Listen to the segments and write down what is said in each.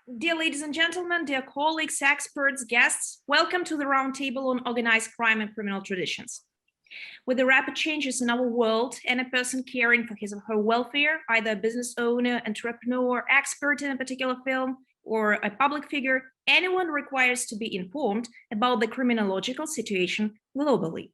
Dear ladies and gentlemen, dear colleagues, experts, guests, welcome to the Roundtable on Organized Crime and Criminal Traditions. With the rapid changes in our world and a person caring for his or her welfare, either a business owner, entrepreneur, expert in a particular field, or a public figure, anyone requires to be informed about the criminological situation globally.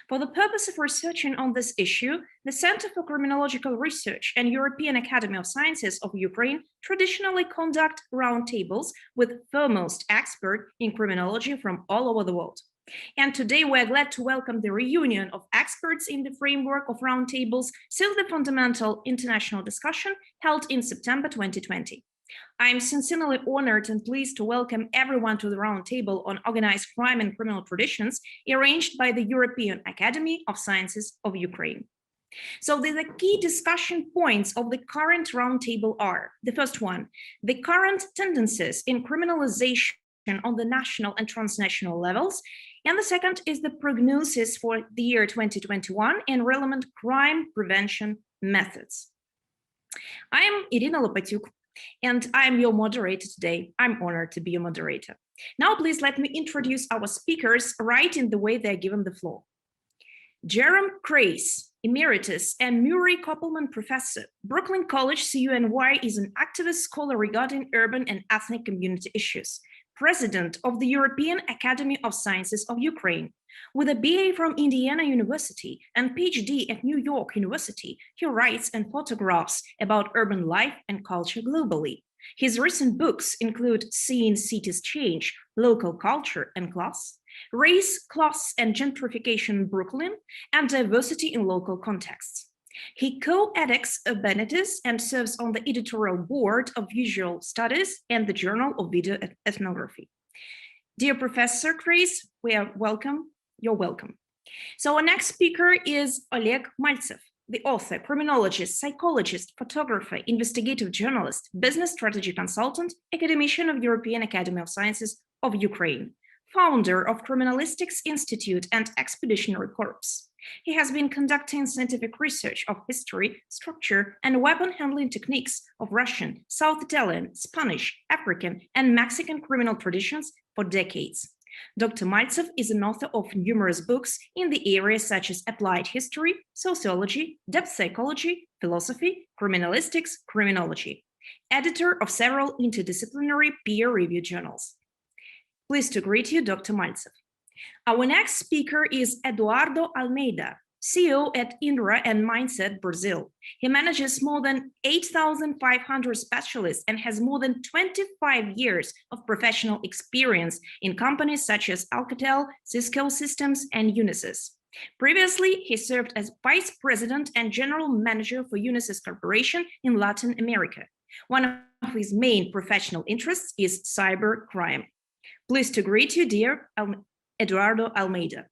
For the purpose of researching on this issue, the Center for Criminological Research and European Academy of Sciences of Ukraine traditionally conduct roundtables with foremost experts in criminology from all over the world. And today we're glad to welcome the reunion of experts in the framework of roundtables since the fundamental international discussion held in September 2020. I'm sincerely honored and pleased to welcome everyone to the Roundtable on Organized Crime and Criminal Traditions, arranged by the European Academy of Sciences of Ukraine. So the key discussion points of the current Roundtable are: the first one, the current tendencies in criminalization on the national and transnational levels, and the second is the prognosis for the year 2021 and relevant crime prevention methods. I am Irina Lopatyuk, and I'm your moderator today. I'm honored to be your moderator. Now, please let me introduce our speakers right in the way they're given the floor. Jerome Krase, Emeritus and Murray Koppelman Professor, Brooklyn College, CUNY, is an activist scholar regarding urban and ethnic community issues, President of the European Academy of Sciences of Ukraine. With a BA from Indiana University and PhD at New York University, he writes and photographs about urban life and culture globally. His recent books include Seeing Cities Change, Local Culture and Class, Race, Class and Gentrification in Brooklyn, and Diversity in Local Contexts. He co-edits Urbanities and serves on the editorial board of Visual Studies and the Journal of Video Ethnography. Dear Professor Krase, you're welcome. So our next speaker is Oleg Maltsev, the author, criminologist, psychologist, photographer, investigative journalist, business strategy consultant, academician of European Academy of Sciences of Ukraine, founder of Criminalistics Institute and Expeditionary Corps. He has been conducting scientific research of history, structure, and weapon handling techniques of Russian, South Italian, Spanish, African, and Mexican criminal traditions for decades. Dr. Maltsev is an author of numerous books in the areas such as applied history, sociology, depth psychology, philosophy, criminalistics, criminology, editor of several interdisciplinary peer-reviewed journals. Pleased to greet you, Dr. Maltsev. Our next speaker is Eduardo Almeida, CEO at Indra and Mindset Brazil. He manages more than 8,500 specialists and has more than 25 years of professional experience in companies such as Alcatel, Cisco Systems, and Unisys. Previously, he served as Vice President and General Manager for Unisys Corporation in Latin America. One of his main professional interests is cyber crime. Pleased to greet you, dear Eduardo Almeida.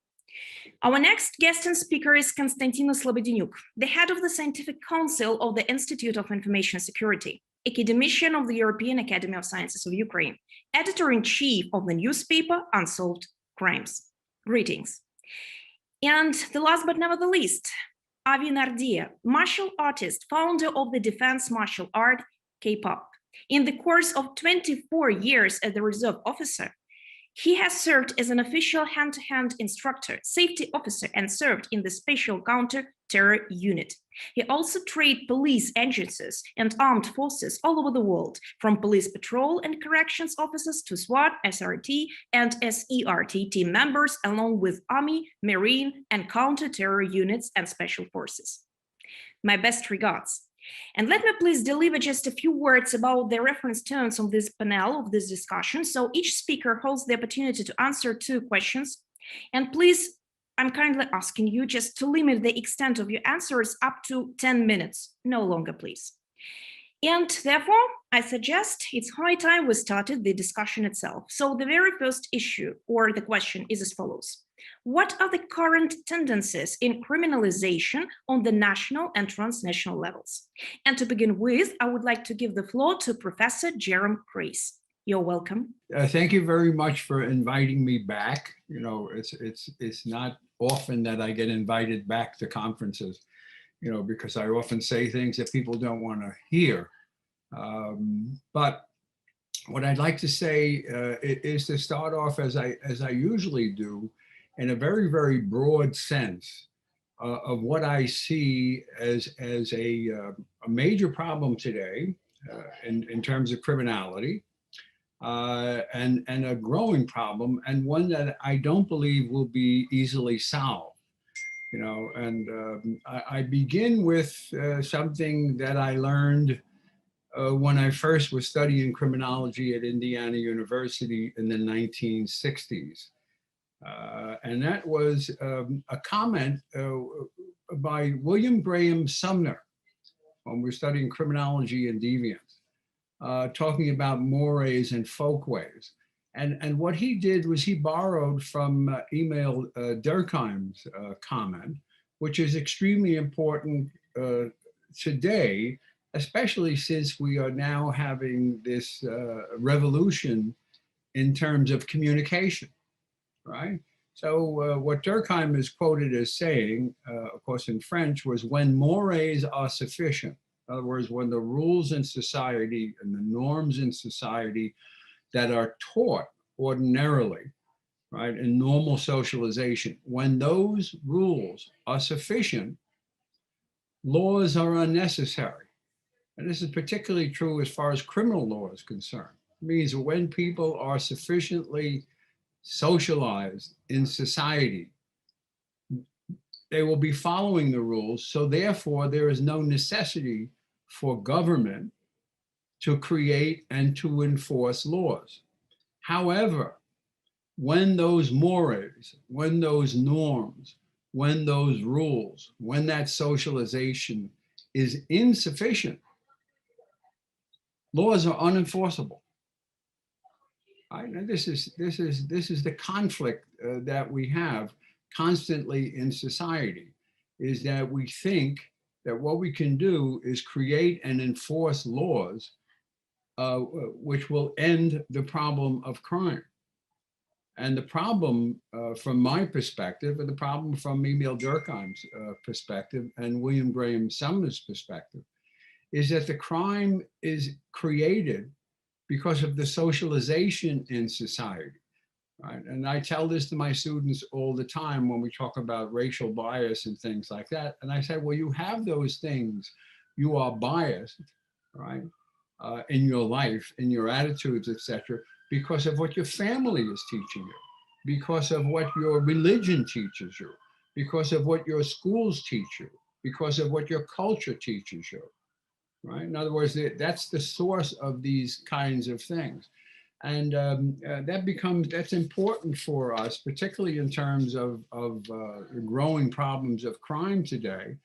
Our next guest and speaker is Costantino Slobodyanyuk, the head of the Scientific Council of the Institute of Information Security, academician of the European Academy of Sciences of Ukraine, editor-in-chief of the newspaper Unsolved Crimes. Greetings. And the last but never the least, Avi Nardia, martial artist, founder of the defense martial art K-pop. In the course of 24 years as a reserve officer, he has served as an official hand-to-hand instructor, safety officer, and served in the Special Counter-Terror Unit. He also trained police agencies and armed forces all over the world, from police patrol and corrections officers to SWAT, SRT, and SERT team members, along with Army, Marine, and counter-terror units and special forces. My best regards. And let me please deliver just a few words about the reference terms of this panel, of this discussion. So each speaker holds the opportunity to answer 2 questions. And please, I'm kindly asking you just to limit the extent of your answers up to 10 minutes, no longer, please. And therefore, I suggest it's high time we started the discussion itself. So the very first issue or the question is as follows. What are the current tendencies in criminalization on the national and transnational levels? And to begin with, I would like to give the floor to Professor Jerome Krase. You're welcome. Thank you very much for inviting me back. You know, it's not often that I get invited back to conferences, you know, because I often say things that people don't want to hear. But what I'd like to say is to start off as I usually do, in a very, very broad sense of what I see as a major problem today in terms of criminality, and a growing problem, and one that I don't believe will be easily solved. And I begin with something that I learned when I first was studying criminology at Indiana University in the 1960s. And that was a comment by William Graham Sumner when we were studying criminology and deviance, talking about mores and folkways. And what he did was he borrowed from Emil Durkheim's comment, which is extremely important today, especially since we are now having this revolution in terms of communication, right? So what Durkheim is quoted as saying, of course in French, was when mores are sufficient. In other words, when the rules in society and the norms in society that are taught ordinarily, right, in normal socialization, when those rules are sufficient, laws are unnecessary. And this is particularly true as far as criminal law is concerned. It means when people are sufficiently socialized in society, they will be following the rules. So therefore, there is no necessity for government to create and to enforce laws. However, when those mores, when those norms, when those rules, when that socialization is insufficient, laws are unenforceable. Right? And this is the conflict that we have constantly in society, is that we think that what we can do is create and enforce laws which will end the problem of crime. And the problem from my perspective, and the problem from Emil Durkheim's perspective and William Graham Sumner's perspective, is that the crime is created because of the socialization in society, right? And I tell this to my students all the time when we talk about racial bias and things like that. And I say, well, you have those things, you are biased, right? In your life, in your attitudes, etc., because of what your family is teaching you, because of what your religion teaches you, because of what your schools teach you, because of what your culture teaches you, right? In other words, that's the source of these kinds of things. And that's important for us, particularly in terms of growing problems of crime today,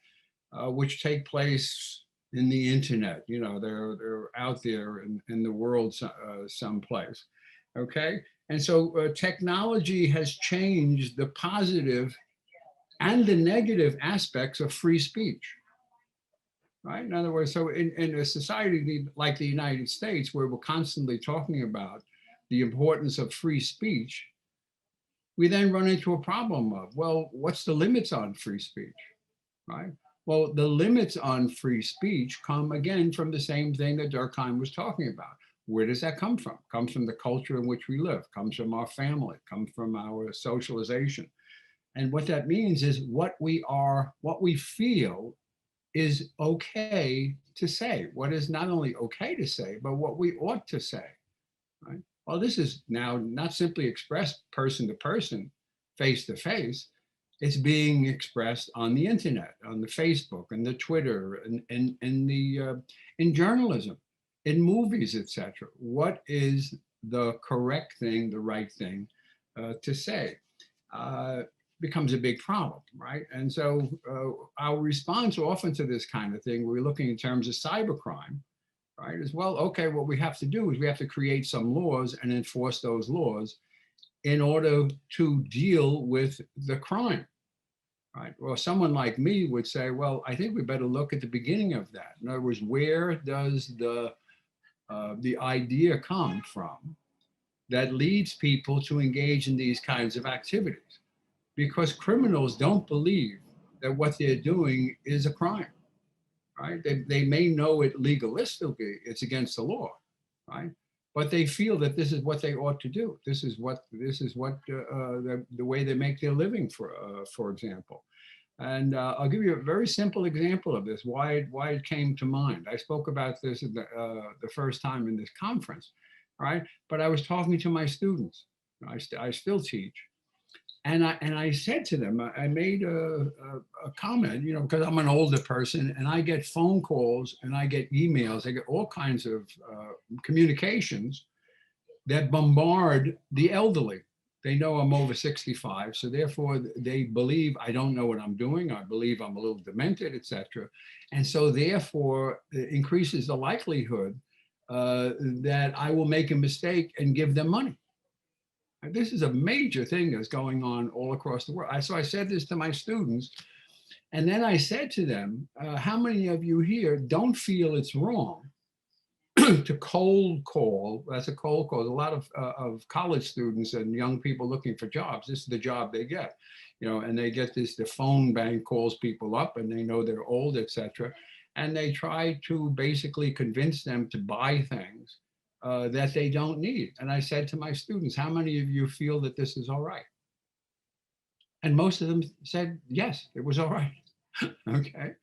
which take place in the internet. They're out there in the world someplace, okay? And so technology has changed the positive and the negative aspects of free speech, right? In other words, so in a society like the United States, where we're constantly talking about the importance of free speech, we then run into a problem of, well, what's the limits on free speech, right? Well, the limits on free speech come again from the same thing that Durkheim was talking about. Where does that come from? It comes from the culture in which we live, comes from our family, comes from our socialization. And what that means is what we feel is okay to say, what is not only okay to say, but what we ought to say, right? Well, this is now not simply expressed person to person, face to face. It's being expressed on the internet, on the Facebook and the Twitter, and in journalism, in movies, etc. What is the correct thing, the right thing to say? Becomes a big problem, right? And so our response often to this kind of thing, we're looking in terms of cybercrime, right? Is, well, okay, what we have to do is we have to create some laws and enforce those laws in order to deal with the crime, right? Well, someone like me would say, well, I think we better look at the beginning of that. In other words, where does the idea come from that leads people to engage in these kinds of activities? Because criminals don't believe that what they're doing is a crime, right? They may know it legalistically, it's against the law, right? but they feel that this is what they ought to do. This is what the way they make their living, for example. And I'll give you a very simple example of this, why it came to mind. I spoke about this at the first time in this conference, right? But I was talking to my students. I still teach. And I said to them, I made a comment, you know, because I'm an older person and I get phone calls and I get emails, I get all kinds of communications that bombard the elderly. They know I'm over 65, so therefore they believe I don't know what I'm doing. I believe I'm a little demented, etc. And so therefore it increases the likelihood that I will make a mistake and give them money. And this is a major thing that's going on all across the world. So I said this to my students, and then I said to them, how many of you here don't feel it's wrong to cold call? That's a cold call. A lot of college students and young people looking for jobs, this is the job they get, you know, and they get this, the phone bank calls people up and they know they're old, etc. And they try to basically convince them to buy things that they don't need. And I said to my students, how many of you feel that this is all right? And most of them said, yes, it was all right. Okay.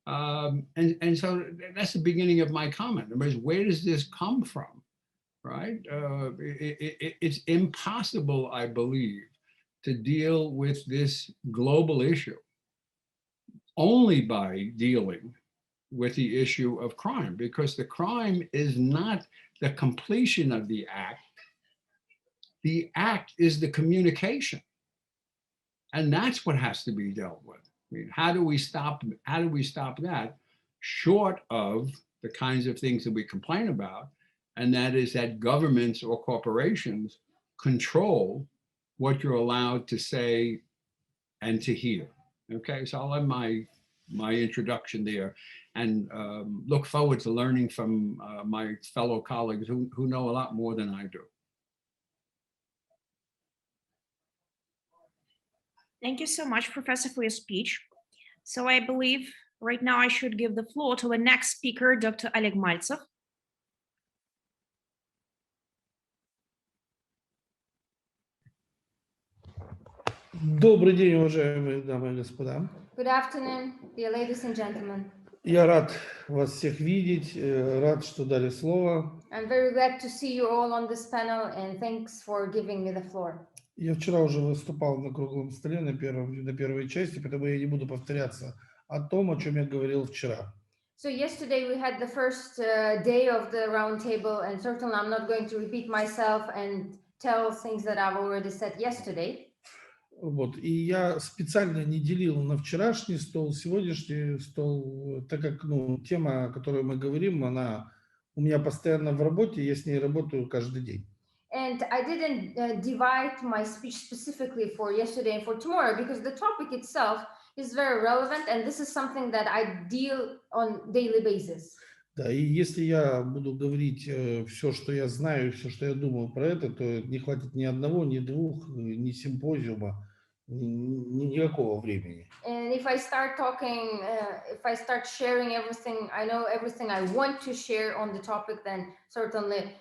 And so that's the beginning of my comment. Where does this come from, right? It's impossible, I believe, to deal with this global issue only by dealing with the issue of crime, because the crime is not the completion of the act. The act is the communication. And that's what has to be dealt with. I mean, how do we stop that, short of the kinds of things that we complain about, and that is that governments or corporations control what you're allowed to say and to hear. Okay, so I'll end my introduction there, and look forward to learning from my fellow colleagues who know a lot more than I do. Thank you so much, Professor, for your speech. So I believe right now I should give the floor to the next speaker, Dr. Oleg Maltsev. Добрый день, уважаемые дамы и господа. Good afternoon, dear ladies and gentlemen. Я рад вас всех видеть, рад, что дали слово. I'm very glad to see you all on this panel, and thanks for giving me the floor. Я вчера уже выступал на круглом столе на первой части, поэтому я не буду повторяться о том, о чем я говорил вчера. So yesterday we had the first day of the round table, and certainly I'm not going to repeat myself and tell things that I've already said yesterday. Вот. И я специально не делил на вчерашний стол, сегодняшний стол, так как тема, о которой мы говорим, она у меня постоянно в работе, я с ней работаю каждый день. And I didn't divide my speech specifically for yesterday and for tomorrow, because the topic itself is very relevant, and this is something that I deal on daily basis. Да, и если я буду говорить все, что я знаю, все, что я думаю про это, то не хватит ни одного, ни двух, ни симпозиума, никакого времени. And if I start talking, if I start sharing everything, I know everything I want to share on the topic, then certainly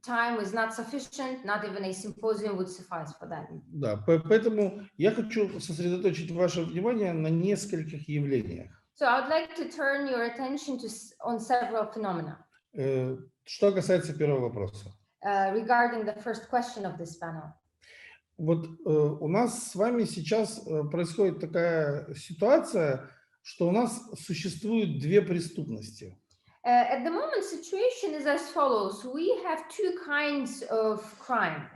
time is not sufficient, not even a symposium would suffice for that. Да, поэтому я хочу сосредоточить ваше внимание на нескольких явлениях. So I would like to turn your attention on several phenomena. Что касается первого вопроса. Regarding the first question of this panel. Вот у нас с вами сейчас происходит такая ситуация, что у нас существует две преступности. At the moment, situation is as follows. We have two kinds of crime.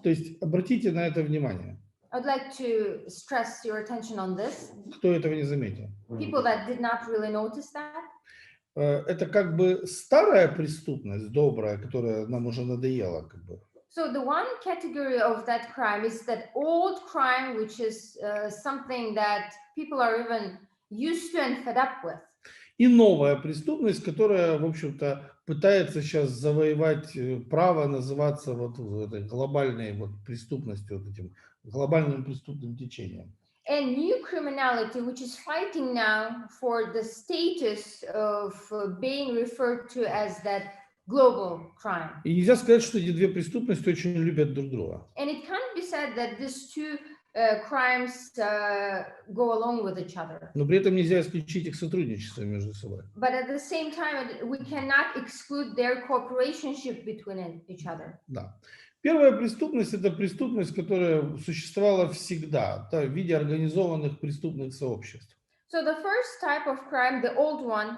То есть обратите на это внимание. I'd like to stress your attention on this. Кто этого не заметил? People that did not really notice that. Это как бы старая преступность, добрая, которая нам уже надоела, как бы. So the one category of that crime is that old crime, which is something that people are even used to and fed up with. И новая преступность, которая, в общем-то, пытается сейчас завоевать право называться вот этой глобальной вот преступностью, вот этим глобальным преступным течением. And new criminality, which is fighting now for the status of being referred to as that global crime. И нельзя сказать, что эти две преступности очень любят друг друга. And it can't be said that these two crimes go along with each other. Но при этом нельзя исключить их сотрудничество между собой. But at the same time, we cannot exclude their cooperation between each other. Да. Первая преступность – это преступность, которая существовала всегда, да, в виде организованных преступных сообществ. So the first type of crime, the old one,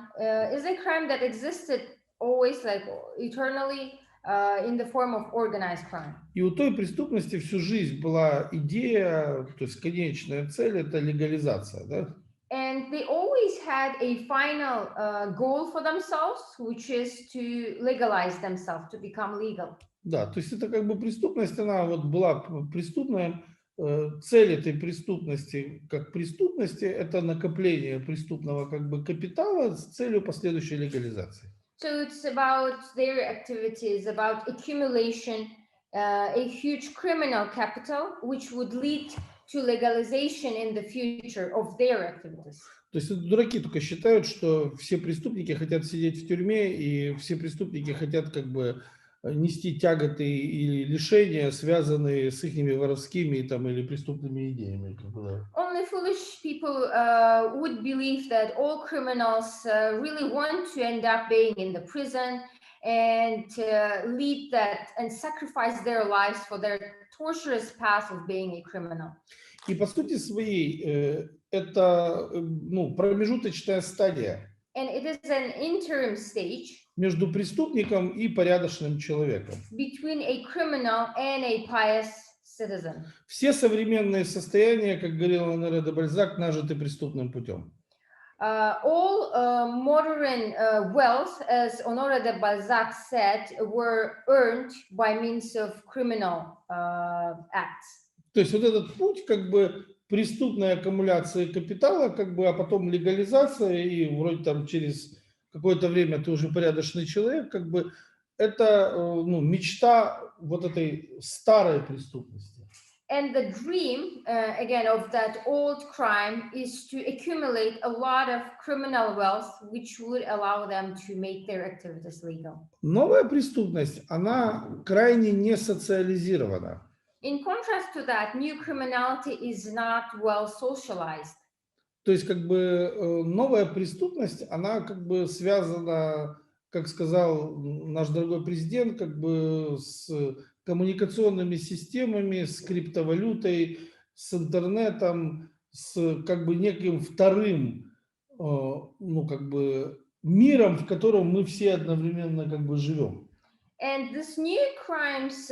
is a crime that existed always, like eternally, in the form of organized crime. И у той преступности всю жизнь была идея, то есть конечная цель – это легализация, да? And they always had a final goal for themselves, which is to legalize themselves, to become legal. Да, то есть это как бы преступность, она вот была преступная. Цель этой преступности, как преступности, это накопление преступного как бы капитала с целью последующей легализации. So it's about their activities, about accumulation, a huge criminal capital, which would lead to legalization in the future of their activities. То есть дураки только считают, что все преступники хотят сидеть в тюрьме, и все преступники хотят как бы нести тяготы или лишения, связанные с их воровскими там, или преступными идеями. Как бы, да. Only foolish people would believe that all criminals really want to end up being in the prison and lead that and sacrifice their lives for their torturous path of being a criminal. И по сути своей это промежуточная стадия And it is an interim stage между преступником и порядочным человеком. between a criminal and a pious citizen. Все современные состояния, как говорил Оноре де Бальзак, нажиты преступным путем. All modern wealth, as Honoré de Balzac said, were earned by means of criminal acts. То есть вот этот путь как бы преступной аккумуляции капитала, как бы, а потом легализация, и вроде там через какое-то время ты уже порядочный человек, как бы это мечта вот этой старой преступности. And the dream, again, of that old crime is to accumulate a lot of criminal wealth, which would allow them to make their activities legal. Новая преступность, она крайне не социализирована. In contrast to that, new criminality is not well socialized. То есть как бы новая преступность, она как бы связана, как сказал наш дорогой президент, как бы с коммуникационными системами, с криптовалютой, с интернетом, с как бы неким вторым, как бы миром, в котором мы все одновременно как бы живем. And this new crimes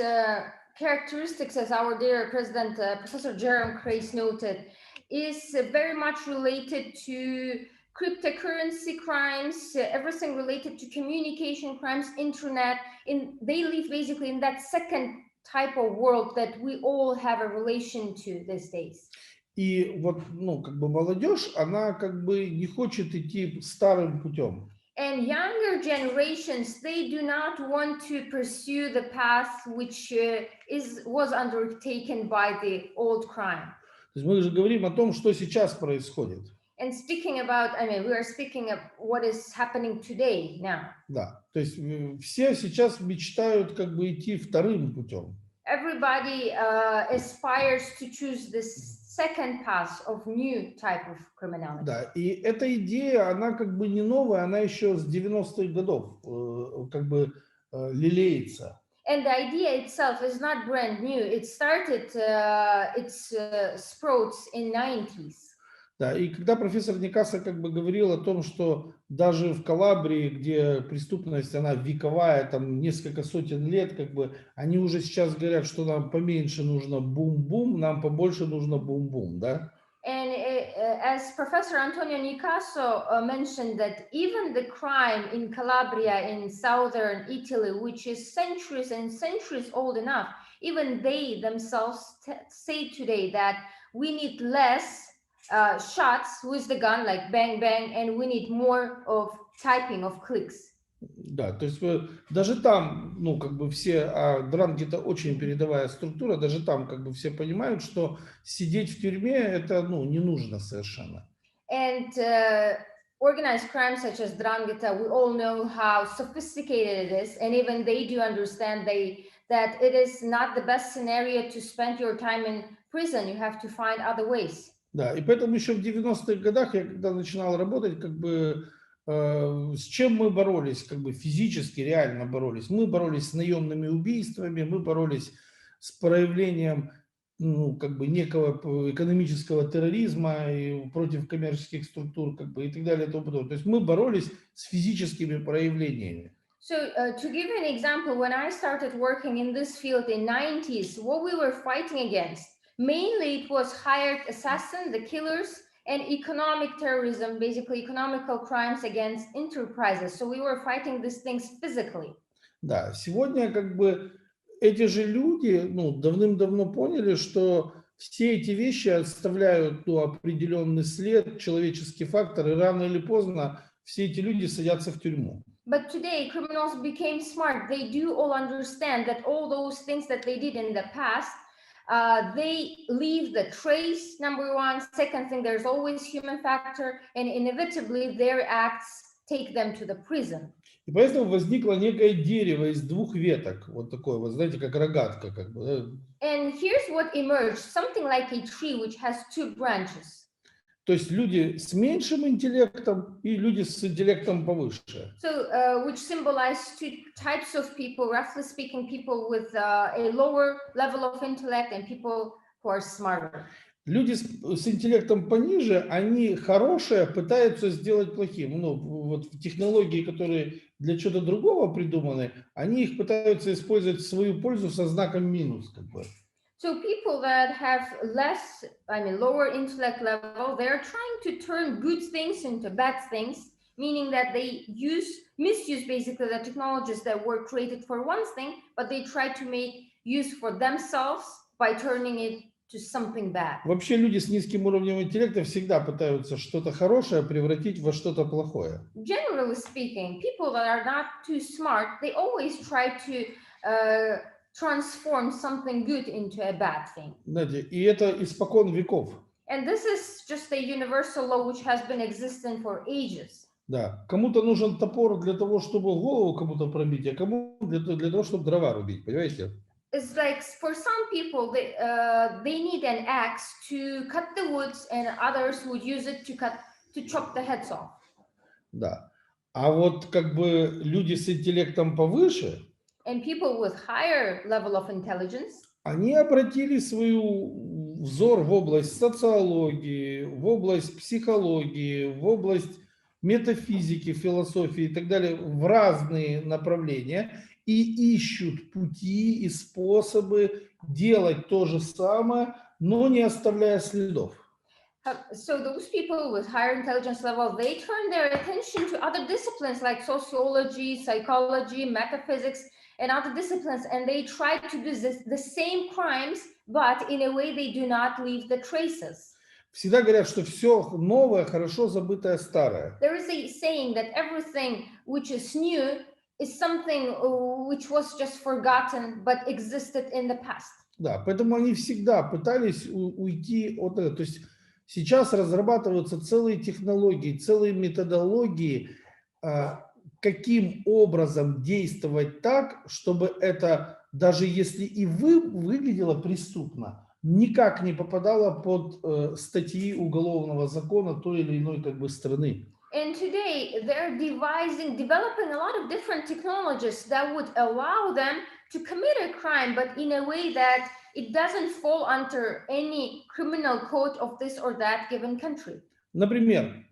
characteristics, as our dear President, Professor Jerome Krase noted, is very much related to cryptocurrency crimes, everything related to communication crimes, internet. They live basically in that second type of world that we all have a relation to these days. И вот, как бы молодежь, она как бы не хочет идти старым путем. And younger generations, they do not want to pursue the path which was undertaken by the old crime. То есть мы же говорим о том, что сейчас происходит. And speaking about, we are speaking of what is happening today now. Да, то есть все сейчас мечтают как бы идти вторым путем. Everybody aspires to choose this second path of new type of criminality. Да, и эта идея, она как бы не новая, она еще с 90-х годов как бы лелеется. And the idea itself is not brand new. It started its sprouts in 90s. Да, и когда профессор Никаса как бы говорил о том, что даже в Калабрии, где преступность, она вековая, там несколько сотен лет, как бы, они уже сейчас говорят, что нам поменьше нужно бум-бум, нам побольше нужно бум-бум, да? And as Professor Antonio Nicaso mentioned that even the crime in Calabria in southern Italy, which is centuries and centuries old enough, even they themselves say today that we need less shots with the gun, like bang bang, and we need more of typing of clicks. Да, то есть даже там, как бы все, а дранги это очень передовая структура, даже там как бы все понимают, что сидеть в тюрьме это, не нужно совершенно. And organized crime such as Drangheta, we all know how sophisticated it is, and even they do understand that it is not the best scenario to spend your time in prison. You have to find other ways. Да, и поэтому еще в 90-х годах, я когда начинал работать, как бы с чем мы боролись, как бы физически, реально боролись. Мы боролись с наемными убийствами, мы боролись с проявлением, ну, как бы некого экономического терроризма и против коммерческих структур, как бы, и так далее, и тому подобное. То есть мы боролись с физическими проявлениями. So to give an example, when I started working in this field in 90s, what we were fighting against, mainly it was hired assassin, the killers, and economic terrorism, basically economical crimes against enterprises. So we were fighting these things physically. Да, сегодня как бы эти же люди, ну, давным-давно поняли, что все эти вещи оставляют, ну, определенный след, человеческий фактор, и рано или поздно все эти люди садятся в тюрьму. But today, criminals became smart. They do all understand that all those things that they did in the past, they leave the trace, number one. Second thing, there's always human factor, and inevitably their acts take them to the prison. И поэтому возникло некое дерево из двух веток, вот такое, вот знаете, как рогатка, как бы. Да? And here's what emerged, something like a tree which has two branches. То есть люди с меньшим интеллектом и люди с интеллектом повыше. So, which symbolize two types of people, roughly speaking, people with a lower level of intellect and people who are smarter. Люди с интеллектом пониже, они хорошее пытаются сделать плохим. Ну, вот технологии, которые для чего-то другого придуманы, они их пытаются использовать в свою пользу со знаком минус, как бы. So people that have lower intellect level, they're trying to turn good things into bad things, meaning that they misuse basically the technologies that were created for one thing, but they try to make use for themselves by turning it to something bad. Вообще люди с низким уровнем интеллекта всегда пытаются что-то хорошее превратить во что-то плохое. Generally speaking, people that are not too smart, they always try to transform something good into a bad thing. Знаете, и это испокон веков. And this is just a universal law which has been existing for ages. Да, кому-то нужен топор для того, чтобы голову кому-то пробить, а кому для того, чтобы дрова рубить, понимаете? It's like for some people, they need an axe to cut the woods, and others would use it to chop the heads off. Да. А вот как бы люди с интеллектом повыше, And people with higher level of intelligence, они обратили свой взор в область социологии, в область психологии, в область метафизики, философии и так далее, в разные направления и ищут пути и способы делать то же самое, но не оставляя следов. so those people with higher intelligence level, they turn their attention to other disciplines like sociology, psychology, metaphysics, and other disciplines, and they try to do the same crimes, but in a way they do not leave the traces. Всегда говорят, что все новое, хорошо забытое старое. There is a saying that everything which is new is something which was just forgotten, but existed in the past. Да, поэтому они всегда пытались уйти от этого. То есть сейчас разрабатываются целые технологии, целые методологии, каким образом действовать так, чтобы это, даже если и выглядело преступно, никак не попадало под статьи уголовного закона той или иной как бы страны. And today they're developing a lot of different technologies that would allow them to commit a crime, but in a way that it doesn't fall under any criminal code of this or that given country. Например,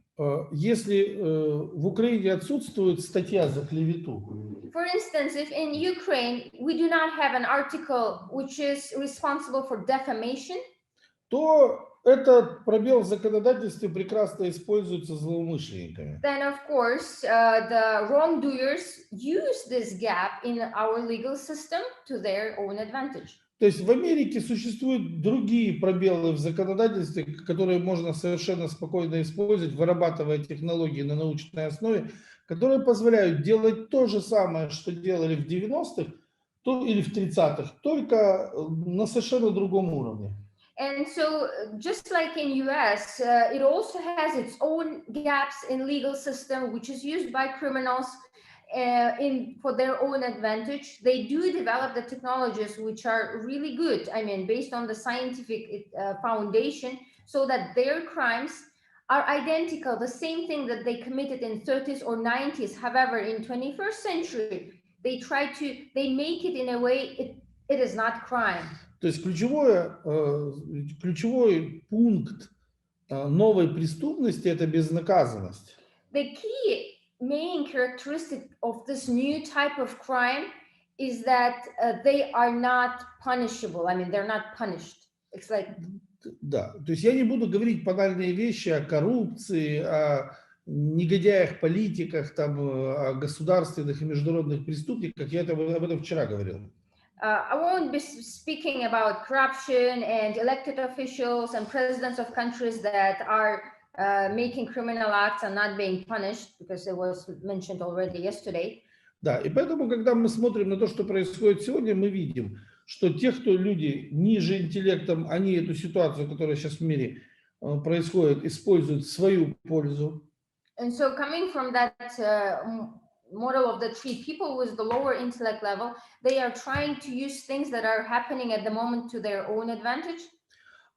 если в Украине отсутствует статья за клевету. For instance, if in Ukraine we do not have an article which is responsible for defamation, то этот пробел в законодательстве прекрасно используется злоумышленниками. then of course the wrongdoers use this gap in our legal system to their own advantage. То есть в Америке существуют другие пробелы в законодательстве, которые можно совершенно спокойно использовать, вырабатывая технологии на научной основе, которые позволяют делать то же самое, что делали в 90-х или в 30-х, только на совершенно другом уровне. And so just like in US, it also has its own gaps in legal system, which is used by criminals for their own advantage. They do develop the technologies which are really good, I mean, based on the scientific foundation, so that their crimes are identical, the same thing that they committed in 30s or 90s. However, in 21st century, they make it in a way it is not crime. То есть ключевой пункт новой преступности – это безнаказанность. The key main characteristic of this new type of crime is that they are not punishable. I mean, they're not punished. It's like... Да, то есть я не буду говорить банальные вещи о коррупции, о негодяях, политиках, там, о государственных и международных преступниках. Я об этом вчера говорил. I won't be speaking about corruption and elected officials and presidents of countries that are making criminal acts and not being punished, because it was mentioned already yesterday. Да, и поэтому, когда мы смотрим на то, что происходит сегодня, мы видим, что те, кто люди ниже интеллектом, они эту ситуацию, которая сейчас в мире происходит, используют в свою пользу. And so coming from that model of the tree, people with the lower intellect level, they are trying to use things that are happening at the moment to their own advantage.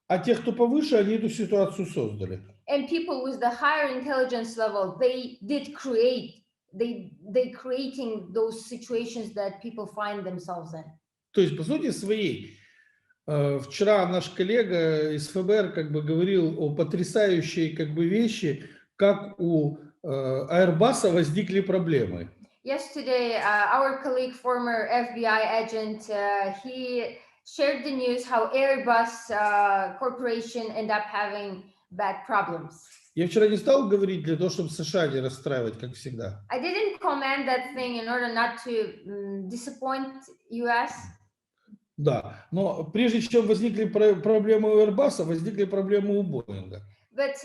А те, кто повыше, они эту ситуацию создали. And people with the higher intelligence level, they creating those situations that people find themselves in. То есть, по сути своей, вчера наш коллега из ФБР как бы говорил о потрясающей как бы вещи, как у Airbus возникли проблемы. Yesterday, our colleague, former FBI agent, he shared the news how Airbus corporation end up having bad problems. Я вчера не стал говорить для того, чтобы США не расстраивать, как всегда. I didn't comment that thing in order not to disappoint US. Да, но прежде чем возникли проблемы у Airbus, возникли проблемы у Боинга. But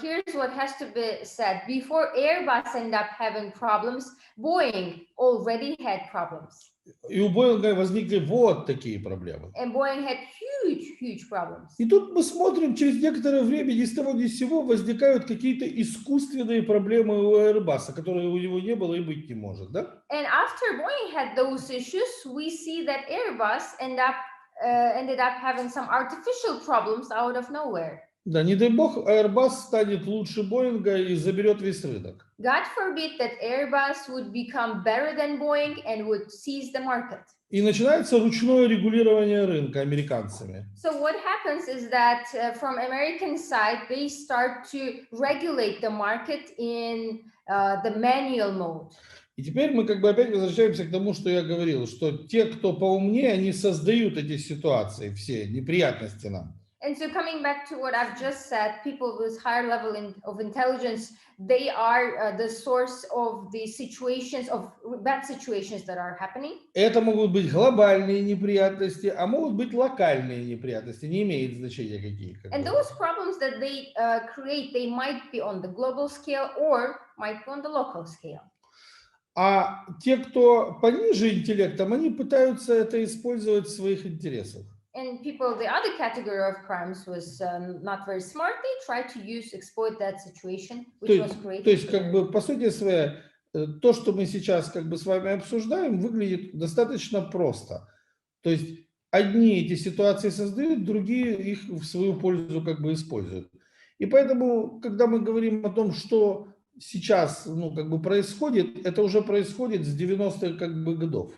here's what has to be said. Before Airbus ended up having problems, Boeing already had problems. И у Боинга возникли вот такие проблемы. And Boeing had huge problems. И тут мы смотрим, через некоторое время ни с того ни с сего возникают какие-то искусственные проблемы у Airbus, которые у него не было и быть не может, да? And after Boeing had those issues, we see that Airbus ended up having some artificial problems out of nowhere. Да, не дай бог, Airbus станет лучше Боинга и заберет весь рынок. God forbid that Airbus would become better than Boeing and would seize the market. И начинается ручное регулирование рынка американцами. So what happens is that from American side, they start to regulate the market in the manual mode. И теперь мы как бы опять возвращаемся к тому, что я говорил, что те, кто поумнее, они создают эти ситуации, все неприятности нам. And so coming back to what I've just said, people with higher level of intelligence, they are the source of the situations, of bad situations that are happening. Это могут быть глобальные неприятности, а могут быть локальные неприятности, не имеет значения какие. And those problems that they create, they might be on the global scale or might be on the local scale. А те, кто пониже интеллектом, они пытаются это использовать в своих интересах. And people, the other category of crimes was not very smart. They tried to exploit that situation, which was created. То есть, как бы, по сути своей, то, что мы сейчас как бы с вами обсуждаем, выглядит достаточно просто. То есть, одни эти ситуации создают, другие их в свою пользу как бы используют. И поэтому, когда мы говорим о том, что сейчас, ну, как бы происходит, это уже происходит с 90-х как бы годов.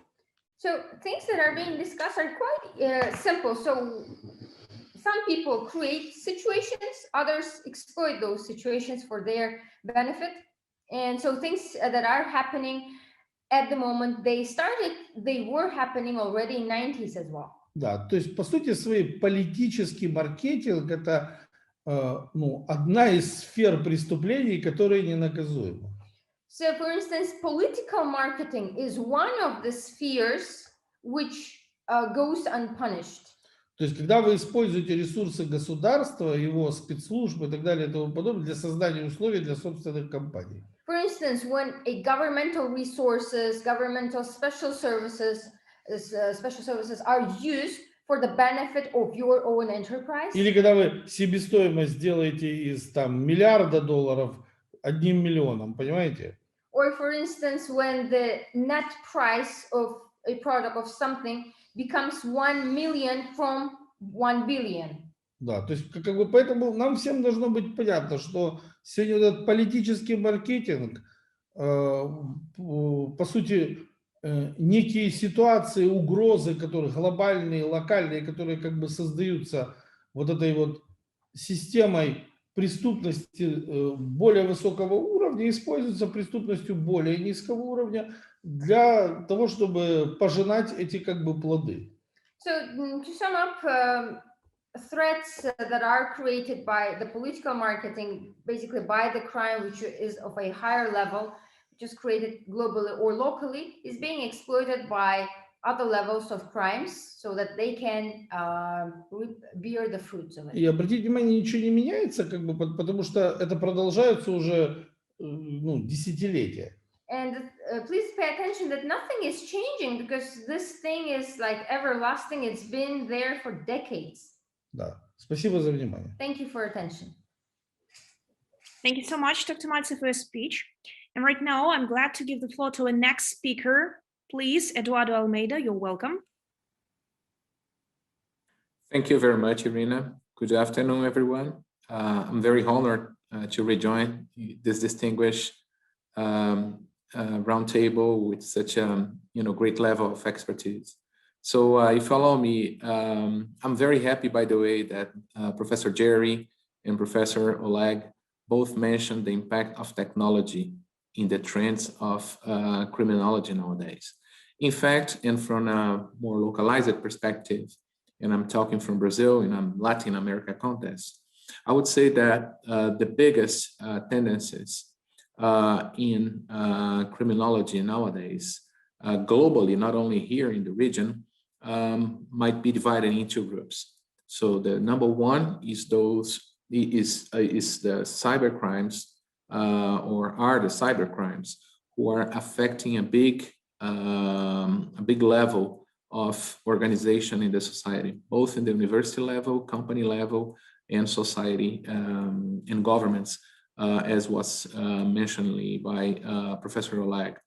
So things that are being discussed are quite simple. So some people create situations, others exploit those situations for their benefit. And so things that are happening at the moment, they were happening already in 90s as well. Да, то есть, по сути своей, политический маркетинг – это ну, одна из сфер преступлений, которые не наказуемы. So, for instance, political marketing is one of the spheres which goes unpunished. То есть, когда вы используете ресурсы государства, его спецслужбы и так далее и тому подобное для создания условий для собственных компаний. For instance, when a governmental resources, governmental special services are used for the benefit of your own enterprise. Или когда вы себестоимость делаете из там миллиарда долларов 1 миллионом, понимаете? Or for instance, when the net price of a product of something becomes 1 million from 1 billion. Да, то есть как бы поэтому нам всем должно быть понятно, что сегодня вот этот политический маркетинг, по сути, некие ситуации, угрозы, которые глобальные, локальные, которые как бы создаются вот этой вот системой преступности более высокого уровня, используются преступностью более низкого уровня для того, чтобы пожинать эти как бы плоды. So to sum up, threats that are created by the political marketing, basically by the crime, which is of a higher level, which is created globally or locally, is being exploited by other levels of crimes so that they can bear the fruits of it. И обратите внимание, ничего не меняется, как бы, потому что это продолжается уже десятилетия. And please pay attention that nothing is changing because this thing is like everlasting. It's been there for decades. Да. Спасибо за внимание. Thank you for attention. Thank you so much, Dr. Maltsev, for your speech. And right now, I'm glad to give the floor to our next speaker. Please, Eduardo Almeida, you're welcome. Thank you very much, Irina. Good afternoon, everyone. I'm very honored to rejoin this distinguished roundtable with such a great level of expertise. So if you allow me, I'm very happy, by the way, that Professor Jerry and Professor Oleg both mentioned the impact of technology in the trends of criminology nowadays. In fact, and from a more localized perspective, and I'm talking from Brazil in a Latin America context, I would say that the biggest tendencies in criminology nowadays, globally, not only here in the region, might be divided into groups. So the number one is the cyber crimes, or are the cyber crimes who are affecting a big level of organization in the society, both in the university level, company level, and society and governments, as was mentioned by Professor Oleg.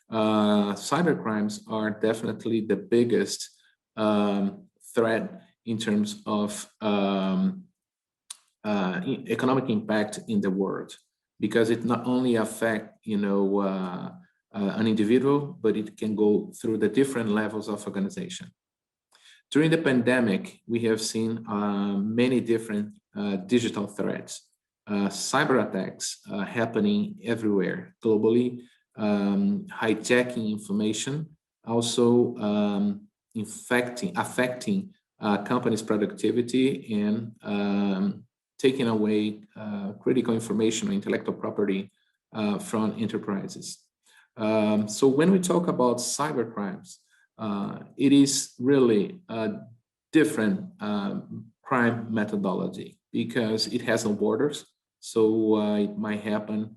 Cyber crimes are definitely the biggest threat in terms of economic impact in the world, because it not only affects an individual, but it can go through the different levels of organization. During the pandemic, we have seen many different digital threats, cyber attacks happening everywhere globally, hijacking information, also affecting companies' productivity and taking away critical information or intellectual property from enterprises. So when we talk about cyber crimes, it is really a different crime methodology because it has no borders. So it might happen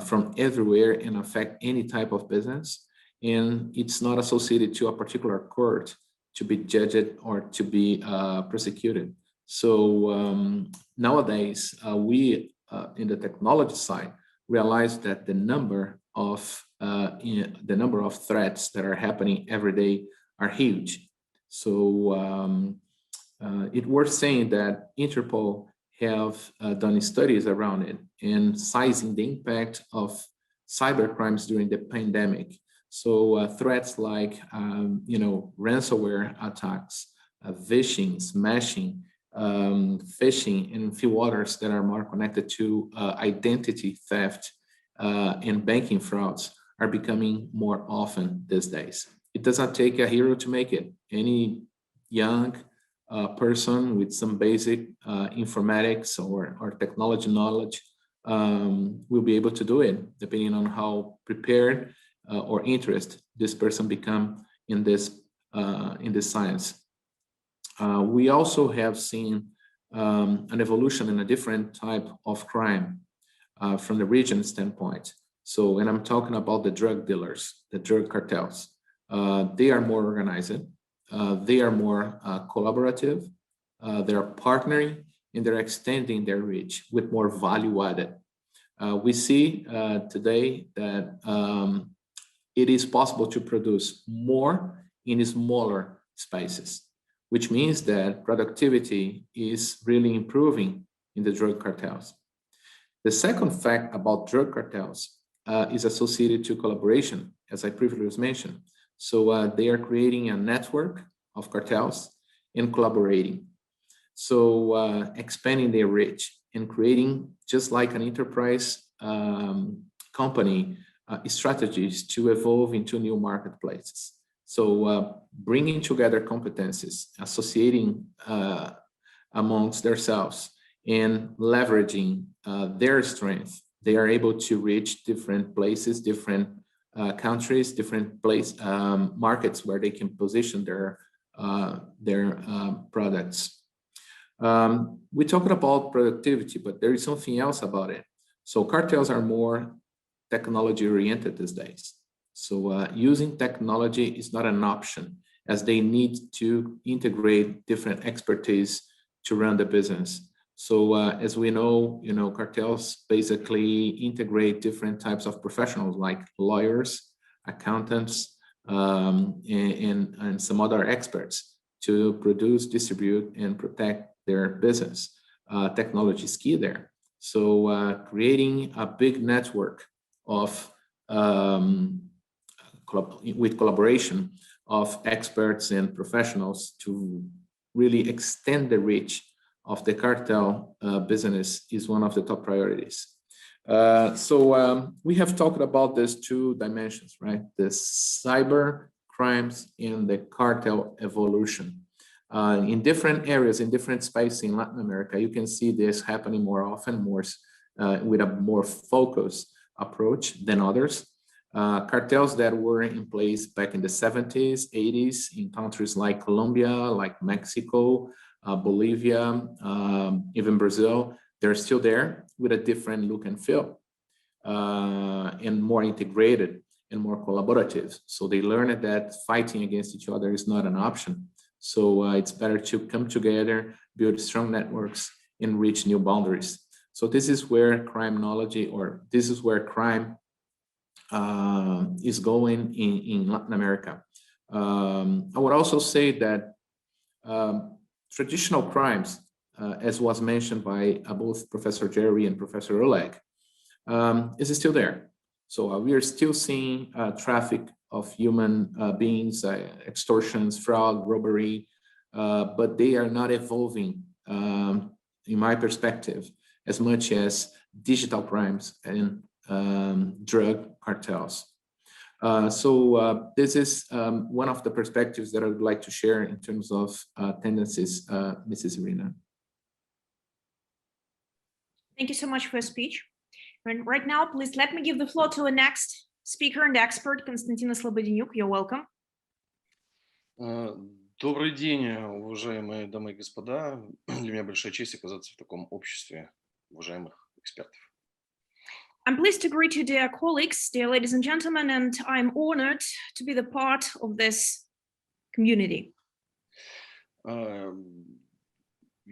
from everywhere and affect any type of business. And it's not associated to a particular court to be judged or to be prosecuted. So nowadays, we in the technology side realize that the number of threats that are happening every day are huge. So it's worth saying that Interpol have done studies around it and sizing the impact of cyber crimes during the pandemic. So threats like ransomware attacks, phishing, smashing, phishing, and a few others that are more connected to identity theft and banking frauds are becoming more often these days. It does not take a hero to make it. Any young person with some basic informatics or technology knowledge will be able to do it, depending on how prepared or interest this person become in this science. We also have seen an evolution in a different type of crime from the region standpoint. So, and I'm talking about the drug dealers, the drug cartels. They are more organized. they are more collaborative, they're partnering, and they're extending their reach with more value added. We see today that it is possible to produce more in smaller spaces, which means that productivity is really improving in the drug cartels. The second fact about drug cartels is associated to collaboration, as I previously mentioned. So they are creating a network of cartels and collaborating. So expanding their reach and creating, just like an enterprise company, strategies to evolve into new marketplaces. So bringing together competencies, associating amongst themselves, and leveraging their strength, they are able to reach different places, different countries, different markets where they can position their products. We talked about productivity, but there is something else about it. So cartels are more technology oriented these days. So using technology is not an option, as they need to integrate different expertise to run the business. So as we know, cartels basically integrate different types of professionals like lawyers, accountants, and some other experts to produce, distribute, and protect their business. Technology is key there. So creating a big network of with collaboration of experts and professionals to really extend the reach of the cartel business is one of the top priorities. So we have talked about these two dimensions, right? The cyber crimes and the cartel evolution. In different areas, in different spaces in Latin America, you can see this happening more often, with a more focused approach than others. Cartels that were in place back in the 70s, 80s in countries like Colombia, like Mexico, Bolivia, even Brazil, they're still there with a different look and feel, and more integrated and more collaborative. So they learned that fighting against each other is not an option. So it's better to come together, build strong networks, and reach new boundaries. So this is where criminology, or this is where crime is going in Latin America. I would also say that traditional crimes, as was mentioned by both Professor Jerry and Professor Oleg, is still there. So we are still seeing traffic of human beings, extortions, fraud, robbery, but they are not evolving, in my perspective, as much as digital crimes and drug cartels. So this is one of the perspectives that I would like to share in terms of tendencies, Mrs. Irina. Thank you so much for your speech. And right now, please let me give the floor to the next speaker and expert, Costantino Slobodyanyuk. You're welcome. Добрый день, уважаемые дамы и господа. Для меня большая честь оказаться в таком обществе уважаемых экспертов. I'm pleased to greet you, dear colleagues, dear ladies and gentlemen, and I'm honored to be the part of this community.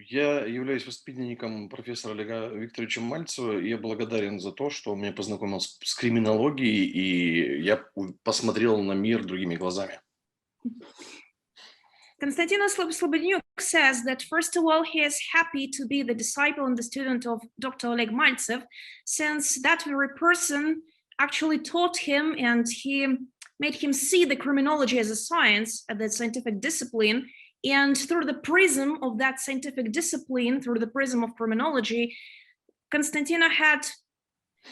Я являюсь воспитанником профессора Олега Викторовича Мальцева, и я благодарен за то, что он меня познакомил с криминологией, и я посмотрел на мир другими глазами. Costantino Slobodyanyuk says that, first of all, he is happy to be the disciple and the student of Dr. Oleg Maltsev, since that very person actually taught him and he made him see the criminology as a science, as a scientific discipline. And through the prism of that scientific discipline, through the prism of criminology, Costantino had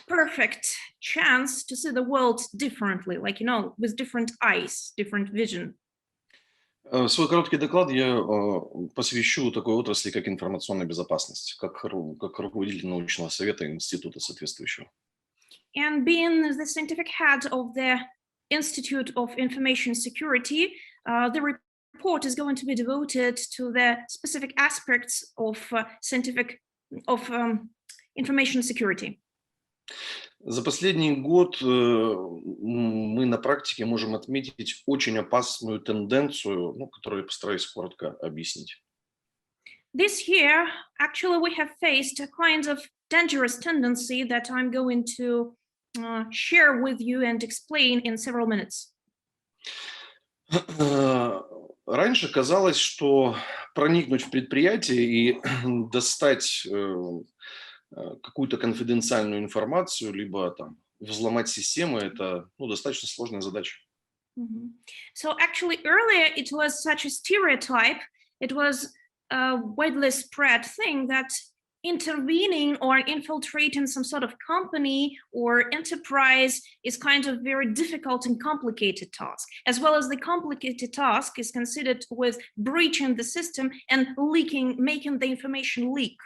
perfect chance to see the world differently, like, with different eyes, different vision. Свой короткий доклад я посвящу такой отрасли, как информационная безопасность, как руководитель научного совета института соответствующего. And being the scientific head of the Institute of Information Security, the report is going to be devoted to the specific aspects of information security. За последний год мы на практике можем отметить очень опасную тенденцию, ну, которую я постараюсь коротко объяснить. This year, actually, we have faced a kind of dangerous tendency that I'm going to share with you and explain in several minutes. Раньше казалось, что проникнуть в предприятие и достать какую-то конфиденциальную информацию, либо там взломать системы, это достаточно сложная задача. So actually earlier it was such a stereotype, it was a widely spread thing that intervening or infiltrating some sort of company or enterprise is kind of very difficult and complicated task, as well as the complicated task is considered with breaching the system and making the information leak.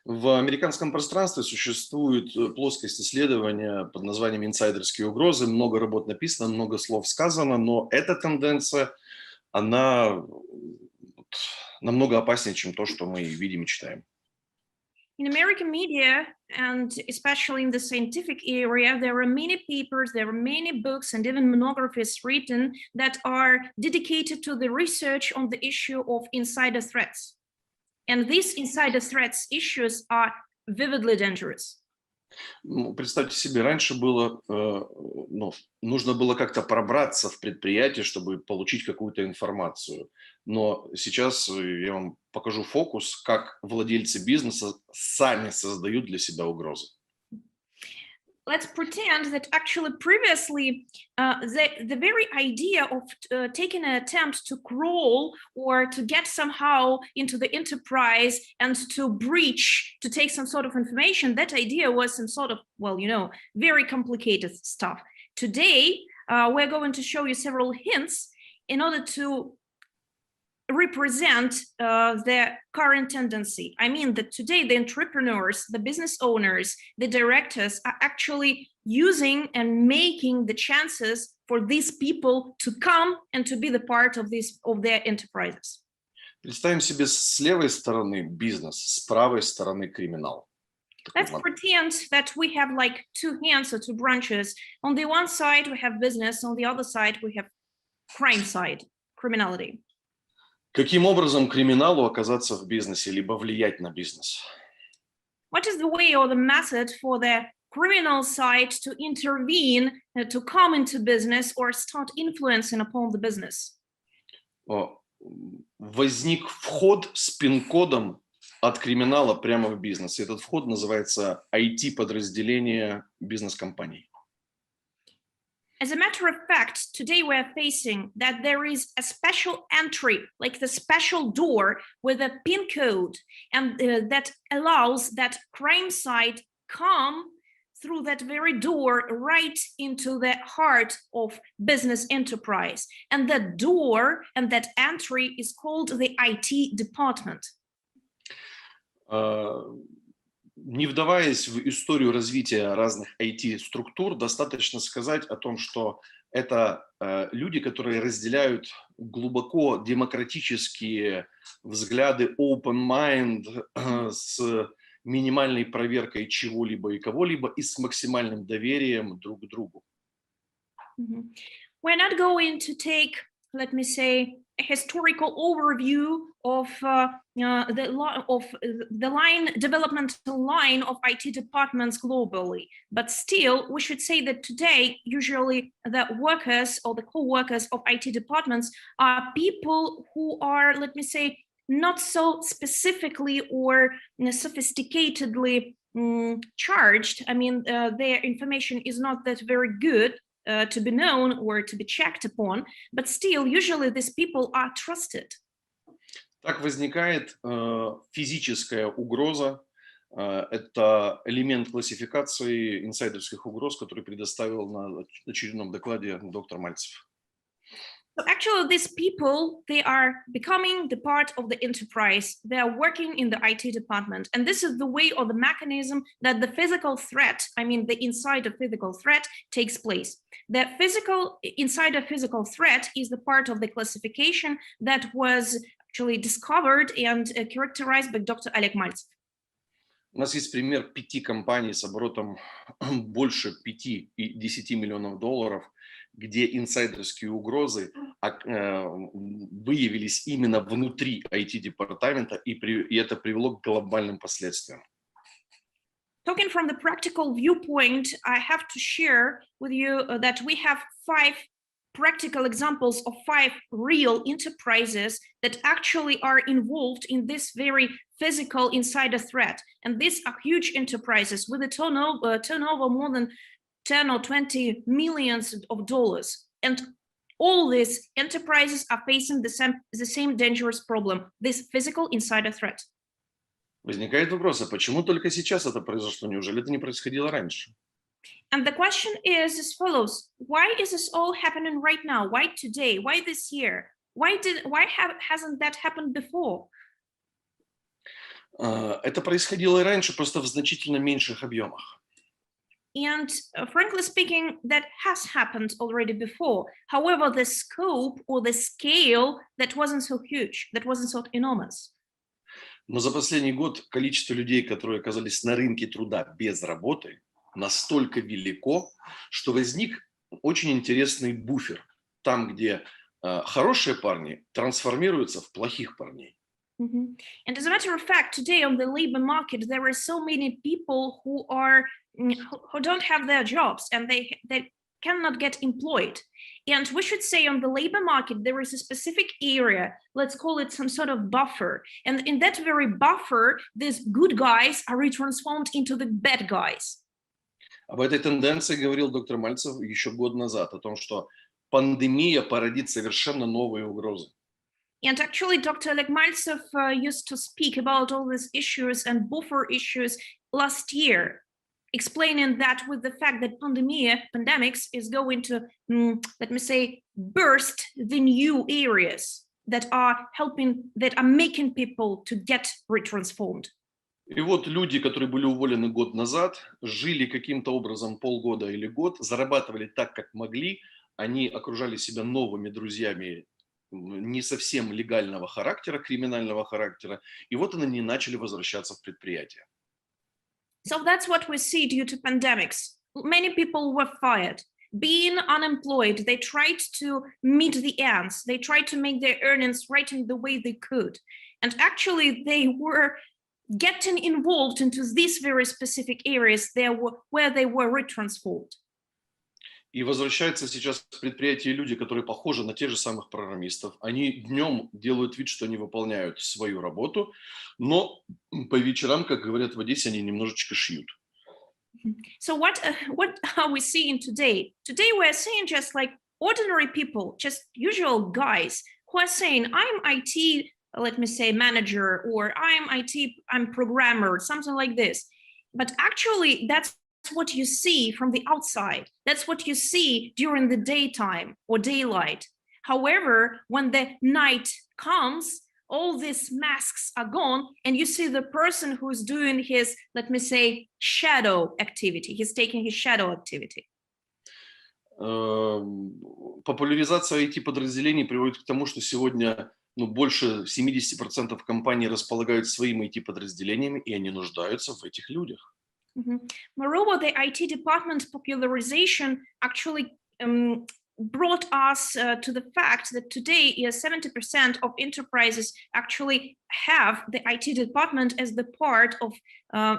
В американском пространстве существует плоскость исследования под названием «Инсайдерские угрозы». Много работ написано, много слов сказано, но эта тенденция, она намного опаснее, чем то, что мы видим и читаем. In American media, and especially in the scientific area, there are many papers, there are many books, and even monographies written that are dedicated to the research on the issue of insider threats. And these insider threats issues are vividly dangerous. Представьте себе, раньше было, нужно было как-то пробраться в предприятие, чтобы получить какую-то информацию. Но сейчас я вам покажу фокус, как владельцы бизнеса сами создают для себя угрозы. Let's pretend that actually previously the very idea of taking an attempt to crawl or to get somehow into the enterprise and to breach, to take some sort of information, that idea was some sort of, very complicated stuff. Today, we're going to show you several hints in order to represent the current tendency. I mean that today the entrepreneurs, the business owners, the directors are actually using and making the chances for these people to come and to be the part of their enterprises. Представим себе с левой стороны бизнес, с правой стороны криминал. Let's pretend that we have like two hands or two branches. On the one side we have business, on the other side we have crime side, criminality. Каким образом криминалу оказаться в бизнесе, либо влиять на бизнес? What is the way or the method for the criminal side to intervene, to come into business or start influencing upon the business? Возник вход с пин-кодом от криминала прямо в бизнес. Этот вход называется IT-подразделение бизнес-компаний. As a matter of fact, today we are facing that there is a special entry, like the special door with a PIN code, and that allows that crime side come through that very door right into the heart of business enterprise. And that door and that entry is called the IT department. Не вдаваясь в историю развития разных IT-структур, достаточно сказать о том, что это люди, которые разделяют глубоко демократические взгляды, open mind, с минимальной проверкой чего-либо и кого-либо и с максимальным доверием друг к другу. We're not going to take, let me say, a historical overview of the developmental line of IT departments globally, but still we should say that today usually the workers or the co-workers of IT departments are people who are, let me say, not so specifically or sophisticatedly charged. I mean, their information is not that very good to be known or to be checked upon, but still, usually these people are trusted. Так возникает физическая угроза. Это элемент классификации инсайдерских угроз, который предоставил на очередном докладе доктор Maltsev. So actually, these people, they are becoming the part of the enterprise. They are working in the IT department. And this is the way or the mechanism that the physical threat, I mean, the insider physical threat takes place. The insider physical threat is the part of the classification that was actually discovered and characterized by Dr. Oleg Maltsev. У нас есть пример 5 компаний с оборотом больше 5 и 10 миллионов долларов, где инсайдерские угрозы выявились именно внутри IT-департамента, и это привело к глобальным последствиям. Talking from the practical viewpoint, I have to share with you that we have 5 practical examples of 5 real enterprises that actually are involved in this very physical insider threat. And these are huge enterprises with a turnover more than 10 or 20 millions of dollars. And all these enterprises are facing the same dangerous problem, this physical insider threat. Возникает вопрос, а почему только сейчас это произошло? Неужели это не происходило раньше? And the question is as follows: why is this all happening right now? Why today? Why this year? Hasn't that happened before? Это происходило и раньше, просто в значительно меньших объемах. And frankly speaking, that has happened already before. However, the scope or the scale, that wasn't so huge, that wasn't so enormous. Но за последний год количество людей, которые оказались на рынке труда без работы, настолько велико, что возник очень интересный буфер. Там, где хорошие парни трансформируются в плохих парней. Mm-hmm. And as a matter of fact, today on the labor market, there are so many people who don't have their jobs and they cannot get employed. And we should say on the labor market, there is a specific area, let's call it some sort of buffer. And in that very buffer, these good guys are retransformed into the bad guys. Об этой тенденции говорил доктор Мальцев еще год назад, о том, что пандемия породит совершенно новые угрозы. And actually, Dr. Oleg Maltsev used to speak about all these issues and buffer issues last year, explaining that with the fact that pandemics is going to, let me say, burst the new areas that are making people to get retransformed. И вот люди, которые были уволены год назад, жили каким-то образом полгода или год, зарабатывали так, как могли, они окружали себя новыми друзьями не совсем легального характера, криминального характера, и вот они начали возвращаться в предприятия. So that's what we see due to pandemics. Many people were fired. Being unemployed, they tried to meet the ends. They tried to make their earnings right in the way they could. And actually, they were getting involved into these very specific areas where they were retransformed. И возвращаются сейчас в предприятия люди, которые похожи на тех же самых программистов. Они днем делают вид, что они выполняют свою работу, но по вечерам, как говорят в Одессе, они немножечко шьют. So what are we seeing today? Today we're seeing just like ordinary people, just usual guys who are saying, I'm IT, let me say, manager, or I'm programmer, something like this. But actually, that's what you see from the outside. That's what you see during the daytime or daylight. However, when the night comes, all these masks are gone and you see the person who's doing his, let me say, shadow activity. He's taking his shadow activity. Популяризация IT-подразделений приводит к тому, что сегодня больше 70% компаний располагают своими IT-подразделениями, и они нуждаются в этих людях. Moreover, the IT department popularization actually brought us to the fact that today 70% of enterprises actually have the IT department as the part of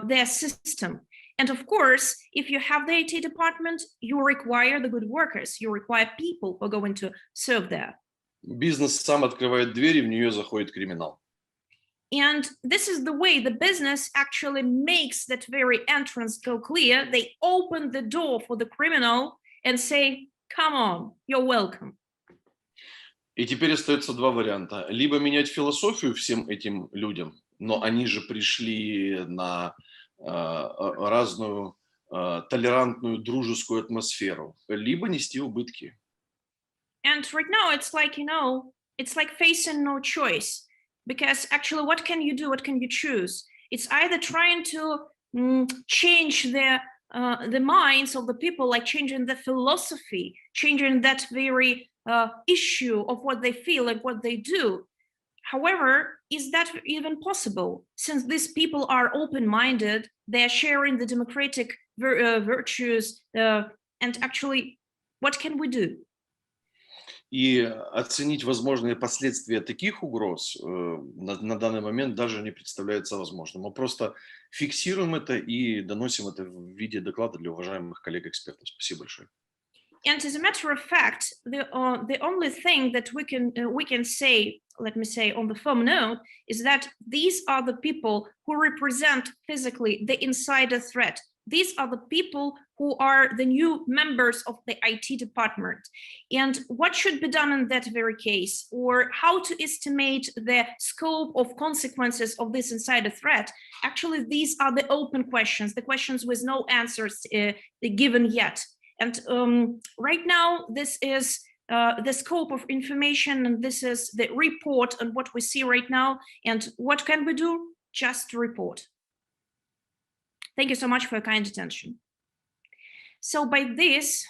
their system. And of course, if you have the IT department, you require the good workers, you require people who are going to serve there. Бизнес сам открывает дверь, и в нее заходит криминал. And this is the way the business actually makes that very entrance go clear. They open the door for the criminal and say, come on, you're welcome. И теперь остается два варианта. Либо менять философию всем этим людям, но они же пришли на разную толерантную, дружескую атмосферу, либо нести убытки. And right now it's like, it's like facing no choice. Because actually, what can you do? What can you choose? It's either trying to change the minds of the people, like changing the philosophy, changing that very issue of what they feel, like what they do. However, is that even possible? Since these people are open-minded, they are sharing the democratic virtues, and actually, what can we do? И оценить возможные последствия таких угроз на данный момент даже не представляется возможным. Мы просто фиксируем это и доносим это в виде доклада для уважаемых коллег-экспертов. Спасибо большое. And as a matter of fact, the only thing that we can say, let me say on the firm note, is that these are the people who represent physically the insider threat. These are the people who are the new members of the IT department. And what should be done in that very case, or how to estimate the scope of consequences of this insider threat? Actually, these are the open questions, the questions with no answers given yet. And right now, this is the scope of information, and this is the report on what we see right now. And what can we do? Just report. Thank you so much for your kind attention. So by this,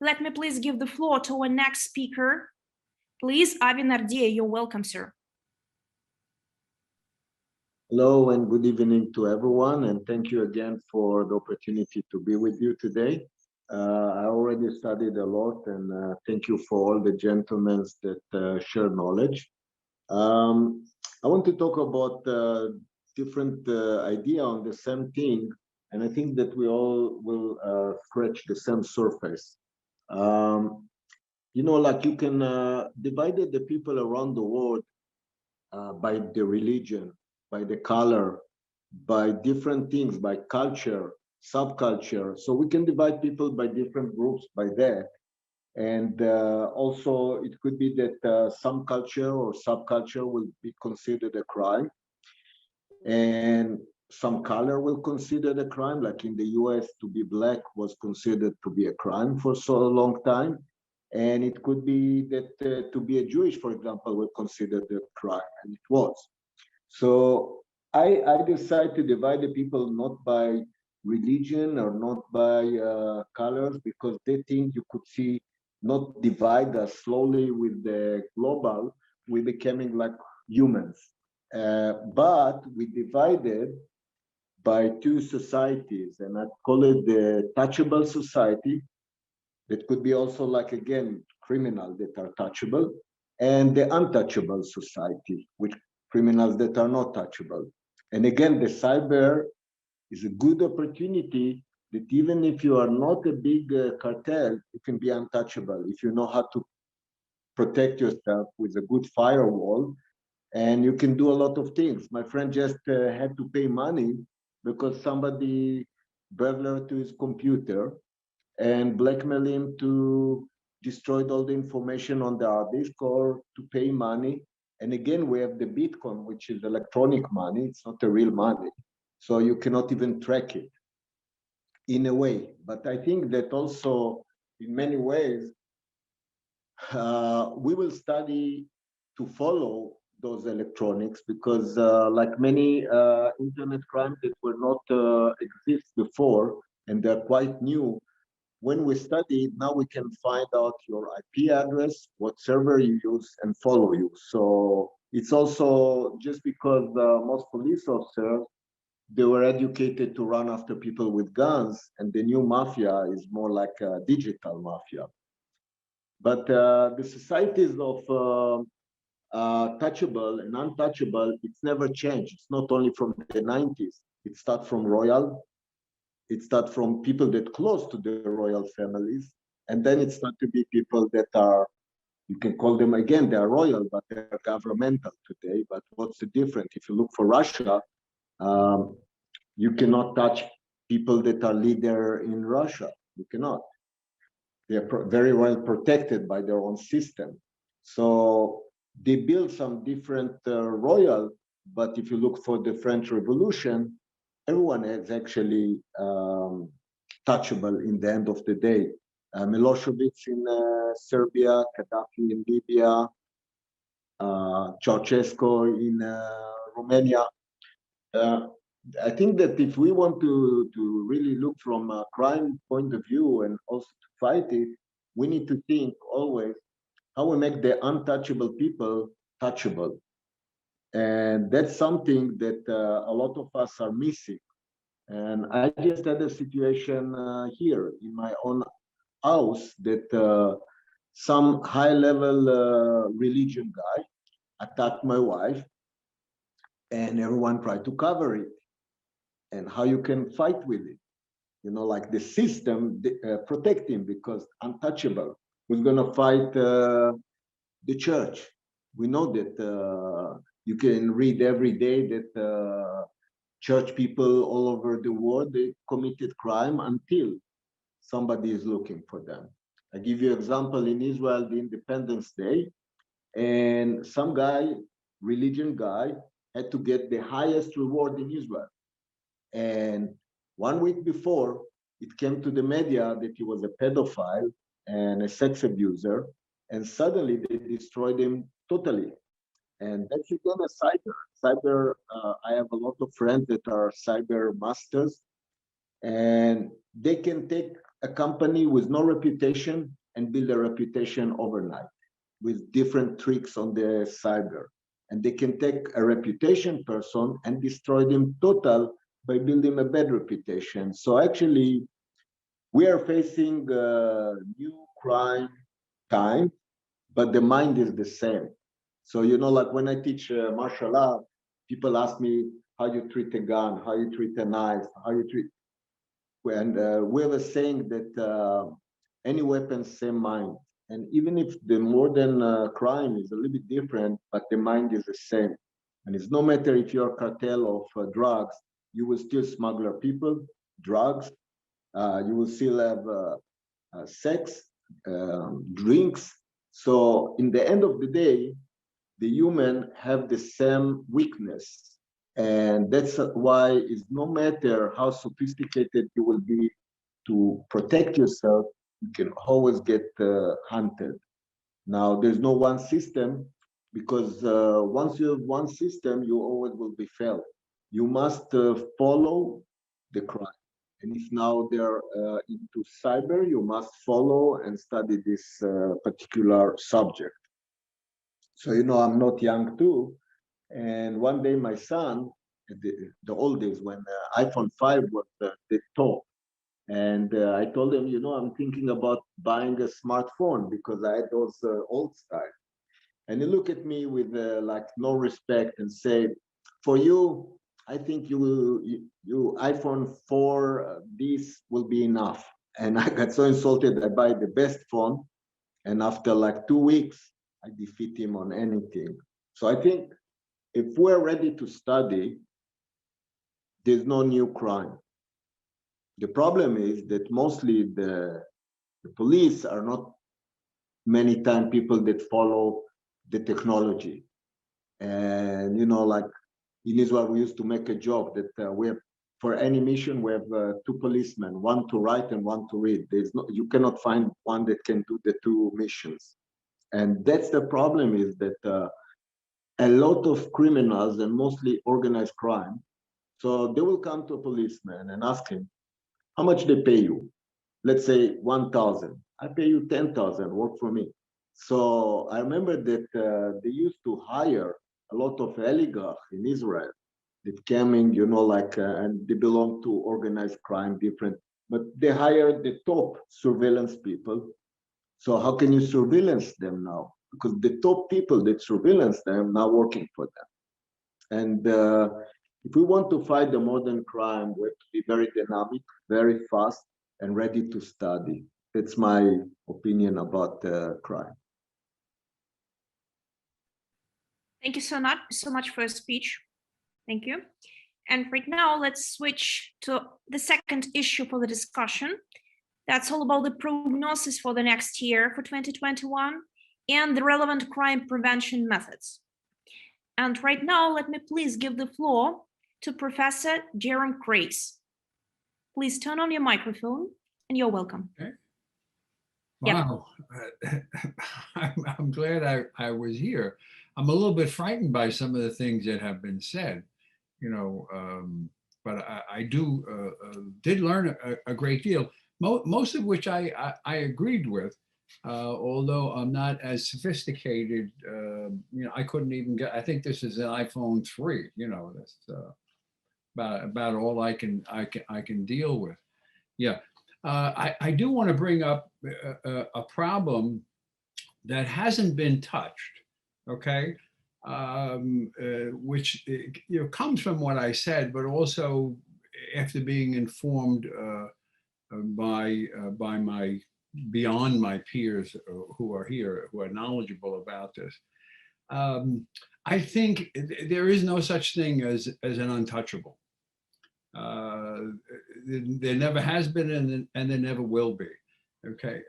let me please give the floor to our next speaker. Please, Avi Nardia, you're welcome, sir. Hello and good evening to everyone, and thank you again for the opportunity to be with you today. I already studied a lot, and thank you for all the gentlemen that share knowledge. I want to talk about different idea on the same thing, and I think that we all will scratch the same surface. You know, like you can divide the people around the world by the religion, by the color, by different things, by culture, subculture. So we can divide people by different groups by that. And also it could be that some culture or subculture will be considered a crime, and some color will consider the crime. Like in the US, to be black was considered to be a crime for so a long time. And it could be that to be a Jewish, for example, was considered a crime, and it was. So I decided to divide the people not by religion or not by colors, because they think you could see not divide us slowly with the global, we becoming like humans. But we divided by two societies, and I call it the touchable society. That could be also like, again, criminals that are touchable, and the untouchable society, which criminals that are not touchable. And again, the cyber is a good opportunity that even if you are not a big cartel, you can be untouchable if you know how to protect yourself with a good firewall, and you can do a lot of things. My friend just had to pay money because somebody burglared to his computer and blackmail him to destroy all the information on the hard disk or to pay money. And again, we have the Bitcoin, which is electronic money. It's not a real money. So you cannot even track it in a way. But I think that also in many ways, we will study to follow those electronics, because like many internet crimes that were not exist before, and they're quite new, when we study, now we can find out your IP address, what server you use, and follow you. So it's also just because most police officers, they were educated to run after people with guns, and the new mafia is more like a digital mafia. But the societies of touchable and untouchable, it's never changed. It's not only from the 90s. It starts from royal. It starts from people that close to the royal families, and then it starts to be people that are, you can call them again, they are royal, but they're governmental today. But what's the difference? If you look for Russia, you cannot touch people that are leader in Russia. You cannot. They're very well protected by their own system. So they build some different royal, but if you look for the French Revolution, everyone is actually touchable in the end of the day. Milosevic in Serbia, Gaddafi in Libya, Ceausescu in Romania. I think that if we want to really look from a crime point of view and also to fight it, we need to think always how we make the untouchable people touchable. And that's something that a lot of us are missing. And I just had a situation here in my own house that some high-level religion guy attacked my wife, and everyone tried to cover it. And how you can fight with it? You know, like the system protect him because untouchable. Who's gonna fight the church? We know that you can read every day that church people all over the world, they committed crime until somebody is looking for them. I give you an example in Israel, the Independence Day, and some guy, religion guy, had to get the highest reward in Israel. And 1 week before, it came to the media that he was a pedophile and a sex abuser, and suddenly they destroyed him totally. And that's again a cyber. Cyber, I have a lot of friends that are cyber masters, and they can take a company with no reputation and build a reputation overnight with different tricks on the cyber. And they can take a reputation person and destroy them total by building a bad reputation. So actually, we are facing a new crime time, but the mind is the same. So, you know, like when I teach martial art, people ask me how you treat a gun, how you treat a knife, how you treat. And we have a saying that any weapon, same mind. And even if the modern crime is a little bit different, but the mind is the same. And it's no matter if you're a cartel of drugs, you will still smuggle people, drugs, you will still have sex, drinks. So in the end of the day, the human have the same weakness. And that's why it's no matter how sophisticated you will be to protect yourself, you can always get hunted. Now, there's no one system because once you have one system, you always will be failed. You must follow the crime. And if now they're into cyber, you must follow and study this particular subject. So, you know, I'm not young too. And one day my son, the old days when iPhone 5 was the top, and I told him, you know, I'm thinking about buying a smartphone because I had those old style. And he looked at me with like no respect and said, for you, I think you iPhone 4, this will be enough. And I got so insulted, I buy the best phone. And after like 2 weeks, I defeat him on anything. So I think if we're ready to study, there's no new crime. The problem is that mostly the police are not many times people that follow the technology. And, you know, like in Israel, we used to make a joke that we have, for any mission, we have 2 policemen, one to write and one to read. You cannot find one that can do the 2 missions. And that's the problem, is that a lot of criminals, and mostly organized crime, so they will come to a policeman and ask him, how much they pay you? Let's say 1,000. I pay you 10,000, work for me. So I remember that they used to hire a lot of oligarchs in Israel that came in, you know, like, and they belong to organized crime, different, but they hired the top surveillance people. So how can you surveillance them now? Because the top people that surveillance them now working for them. And if we want to fight the modern crime, we have to be very dynamic, very fast, and ready to study. That's my opinion about crime. Thank you so much for your speech. Thank you. And right now, let's switch to the second issue for the discussion. That's all about the prognosis for the next year, for 2021, and the relevant crime prevention methods. And right now, let me please give the floor to Professor Jerome Krase. Please turn on your microphone, and you're welcome. Okay. Wow, yep. I'm glad I was here. I'm a little bit frightened by some of the things that have been said, you know, but I did learn a great deal, most of which I agreed with. although I'm not as sophisticated, I couldn't even get, I think this is an iPhone 3, that's about all I can deal with. Yeah. I do want to bring up a problem that hasn't been touched, okay? Which comes from what I said, but also after being informed by my beyond my peers who are here, who are knowledgeable about this. I think there is no such thing as an untouchable. There never has been and there never will be. Okay.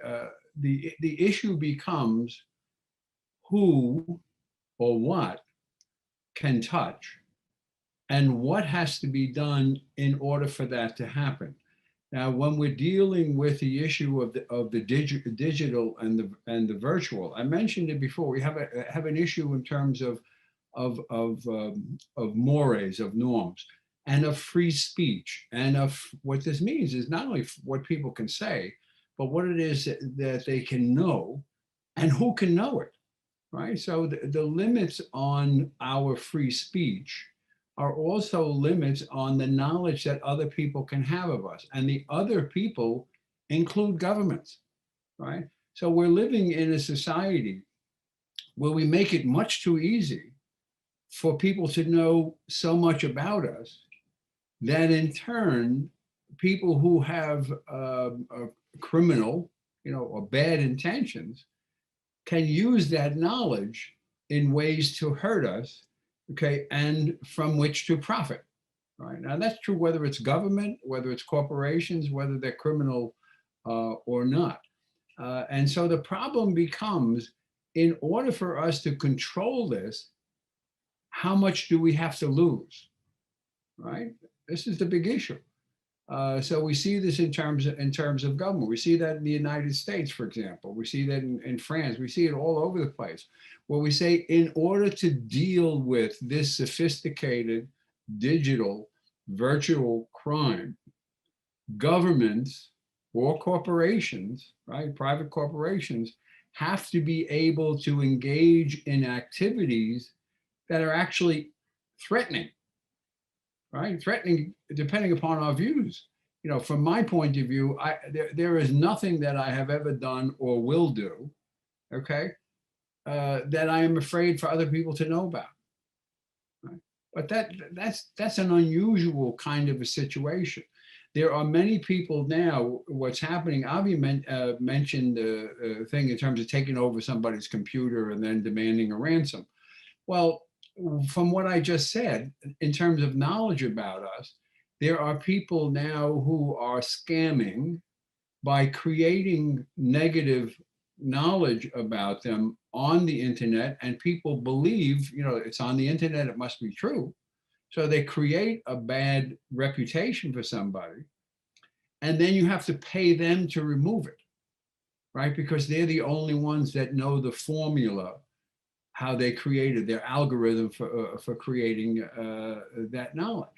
The issue becomes who or what can touch and what has to be done in order for that to happen. Now, when we're dealing with the issue of the digital and the virtual, I mentioned it before. We have an issue in terms of mores, of norms, and of free speech, and of what this means is not only what people can say, but what it is that they can know, and who can know it, right? So the limits on our free speech are also limits on the knowledge that other people can have of us. And the other people include governments, right? So we're living in a society where we make it much too easy for people to know so much about us that in turn, people who have a criminal, or bad intentions can use that knowledge in ways to hurt us, okay, and from which to profit, right? Now that's true whether it's government, whether it's corporations, whether they're criminal or not. And so the problem becomes, in order for us to control this, how much do we have to lose, right? This is the big issue. So we see this in terms of government. We see that in the United States, for example. We see that in France. We see it all over the place, where we say in order to deal with this sophisticated digital virtual crime, governments or corporations, right, private corporations, have to be able to engage in activities that are actually threatening. Right, threatening, depending upon our views. From my point of view, there is nothing that I have ever done or will do, okay, that I am afraid for other people to know about. Right? But that's an unusual kind of a situation. There are many people now. What's happening? Avi mentioned the thing in terms of taking over somebody's computer and then demanding a ransom. Well, from what I just said, in terms of knowledge about us, there are people now who are scamming by creating negative knowledge about them on the internet, and people believe, it's on the internet, it must be true. So they create a bad reputation for somebody, and then you have to pay them to remove it, right? Because they're the only ones that know the formula, how they created their algorithm for creating that knowledge.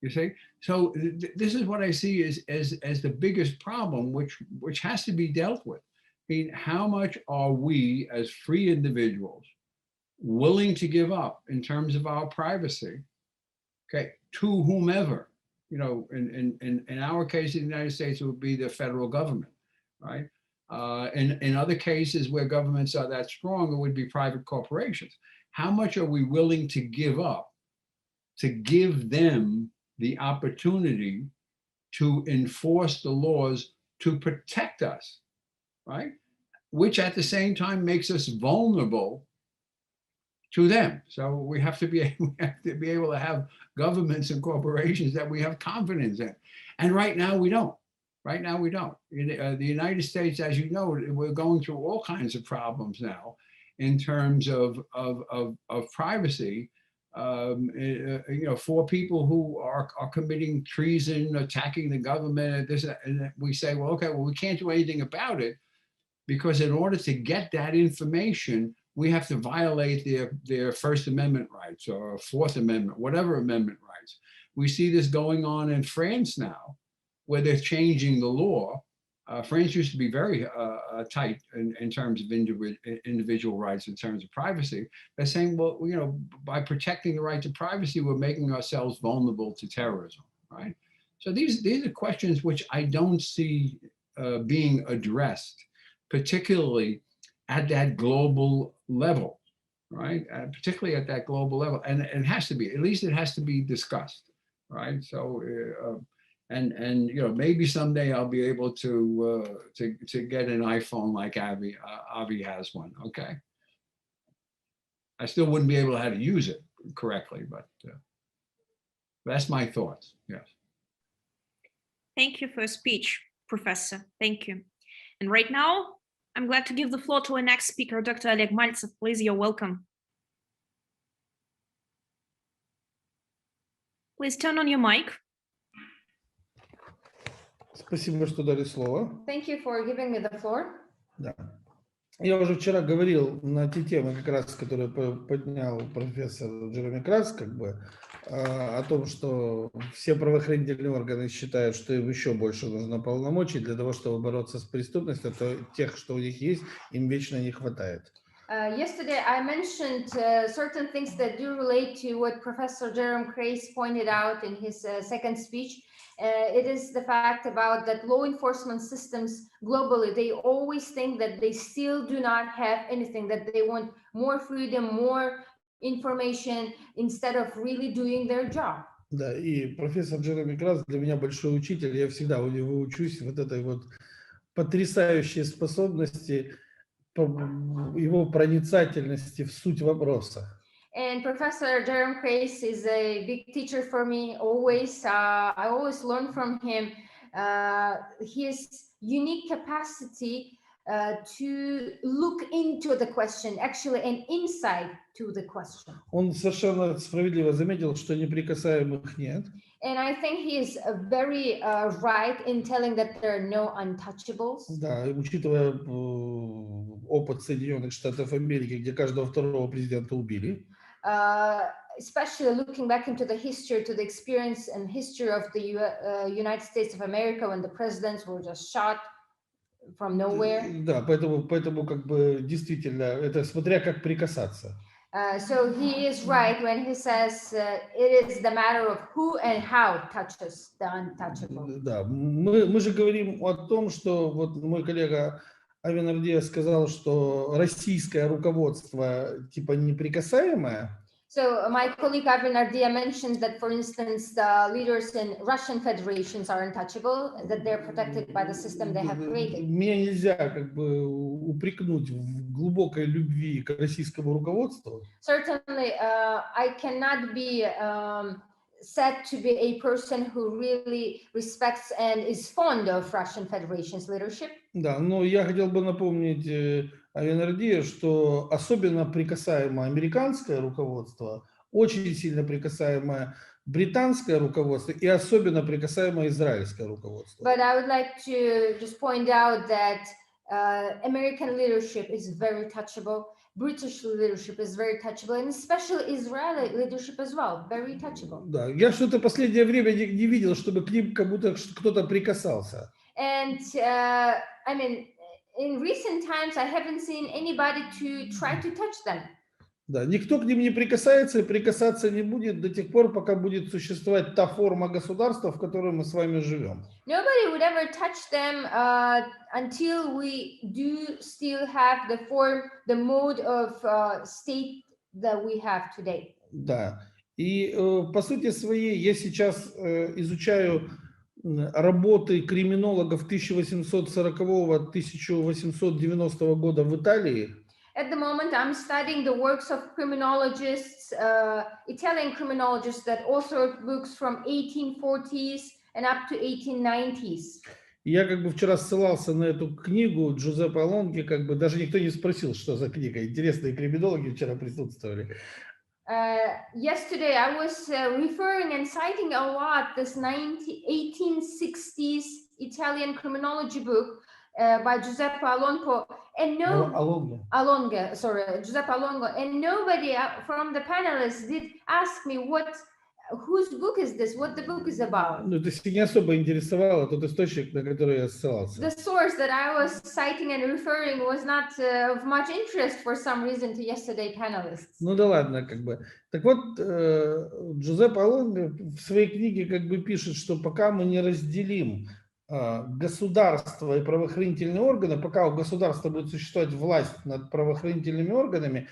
You see, so this is what I see as the biggest problem, which has to be dealt with. I mean, how much are we as free individuals willing to give up in terms of our privacy, okay, to whomever? In our case in the United States, it would be the federal government, right? In other cases where governments are that strong, it would be private corporations. How much are we willing to give up to give them the opportunity to enforce the laws to protect us, right? Which at the same time makes us vulnerable to them. So we have to be able to have governments and corporations that we have confidence in. And right now we don't. Right now, we don't. In the United States, as you know, we're going through all kinds of problems now in terms of privacy. For people who are committing treason, attacking the government, and we say, well, okay, well, we can't do anything about it because in order to get that information, we have to violate their First Amendment rights or Fourth Amendment, whatever amendment rights. We see this going on in France now, where they're changing the law France used to be very tight in terms of individual rights, in terms of privacy. They're saying, well, you know, by protecting the right to privacy, we're making ourselves vulnerable to terrorism, right? So these are questions which I don't see being addressed, particularly at that global level, right? Particularly at that global level, and it has to be, at least it has to be discussed, right? So. And you know, maybe someday I'll be able to get an iPhone like Avi has one. Okay, I still wouldn't be able to how to use it correctly, but that's my thoughts. Yes. Thank you for your speech, Professor. Thank you. And right now, I'm glad to give the floor to our next speaker, Dr. Oleg Maltsev. Please, you're welcome. Please turn on your mic. Спасибо, что дали слово. Thank you for giving me the floor. Да. Я уже вчера говорил на те темы, как раз, которые поднял профессор Jerome Krase, как бы, о том, что все правоохранительные органы считают, что им еще больше нужно полномочий для того, чтобы бороться с преступностью, то тех, что у них есть, им вечно не хватает. Yesterday, I mentioned certain things that do relate to what Professor Jerome Krase pointed out in his second speech. It is the fact about that law enforcement systems globally, they always think that they still do not have anything, that they want more freedom, more information, instead of really doing their job. Да, и профессор Jerome Krase для меня большой учитель, я всегда у него учусь вот этой вот потрясающей способности, его проницательности в суть вопроса. And Professor Jerome Krase is a big teacher for me always. I always learn from him his unique capacity to look into the question, actually an insight to the question. Он совершенно справедливо заметил, что неприкасаемых нет. And I think he is very right in telling that there are no untouchables. Да, учитывая опыт Соединенных Штатов Америки, где каждого второго президента убили. Especially looking back into the history, to the experience and history of the United States of America when the presidents were just shot from nowhere. Да, поэтому как бы действительно это смотря как прикасаться. So he is right when he says it is the matter of who and how touches the untouchable. Да, мы же говорим о том, что вот мой коллега Avi Nardia сказал, что российское руководство типа неприкасаемое. So my colleague Avi Nardia mentioned that, for instance, the leaders in Russian federations are untouchable, that they're protected by the system they have created. Меня нельзя как бы упрекнуть в глубокой любви к российскому руководству. Certainly, I cannot be said to be a person who really respects and is fond of Russian Federation's leadership. Да, но я хотел бы напомнить Avi Nardia, что особенно прикасаемое американское руководство, очень сильно прикасаемое британское руководство и особенно прикасаемое израильское руководство. But I would like to just point out that American leadership is very touchable. British leadership is very touchable, and especially Israeli leadership as well, very touchable. Да, я что-то последнее время не видел, чтобы к ним как будто кто-то прикасался. And I mean, in recent times, I haven't seen anybody to try to touch them. Да, никто к ним не прикасается и прикасаться не будет до тех пор, пока будет существовать та форма государства, в которой мы с вами живем. Nobody would ever touch them until we do still have the form, the mode of state that we have today. Да, и по сути своей я сейчас изучаю работы криминологов 1840-1890 года в Италии. At the moment, I'm studying the works of criminologists, Italian criminologists that authored books from 1840s and up to 1890s. Я как бы вчера ссылался на эту книгу Джузеппе Лонги, как бы даже никто не спросил, что за книга. Интересные криминологи вчера присутствовали. Yesterday, I was referring and citing a lot this 1860s Italian criminology book by Giuseppe Alongo, and Giuseppe Alongo, and nobody from the panelists did ask me what whose book is this? What the book is about? Ну, то есть не особо интересовало тот источник, на который я ссылался. The source that I was citing and referring was not of much interest for some reason to yesterday panelists. Ну да ладно, как бы. Так вот, Джузеппе Алонго в своей книге как бы пишет, что пока мы не разделим государство и правоохранительные органы, пока у государства будет существовать власть над правоохранительными органами,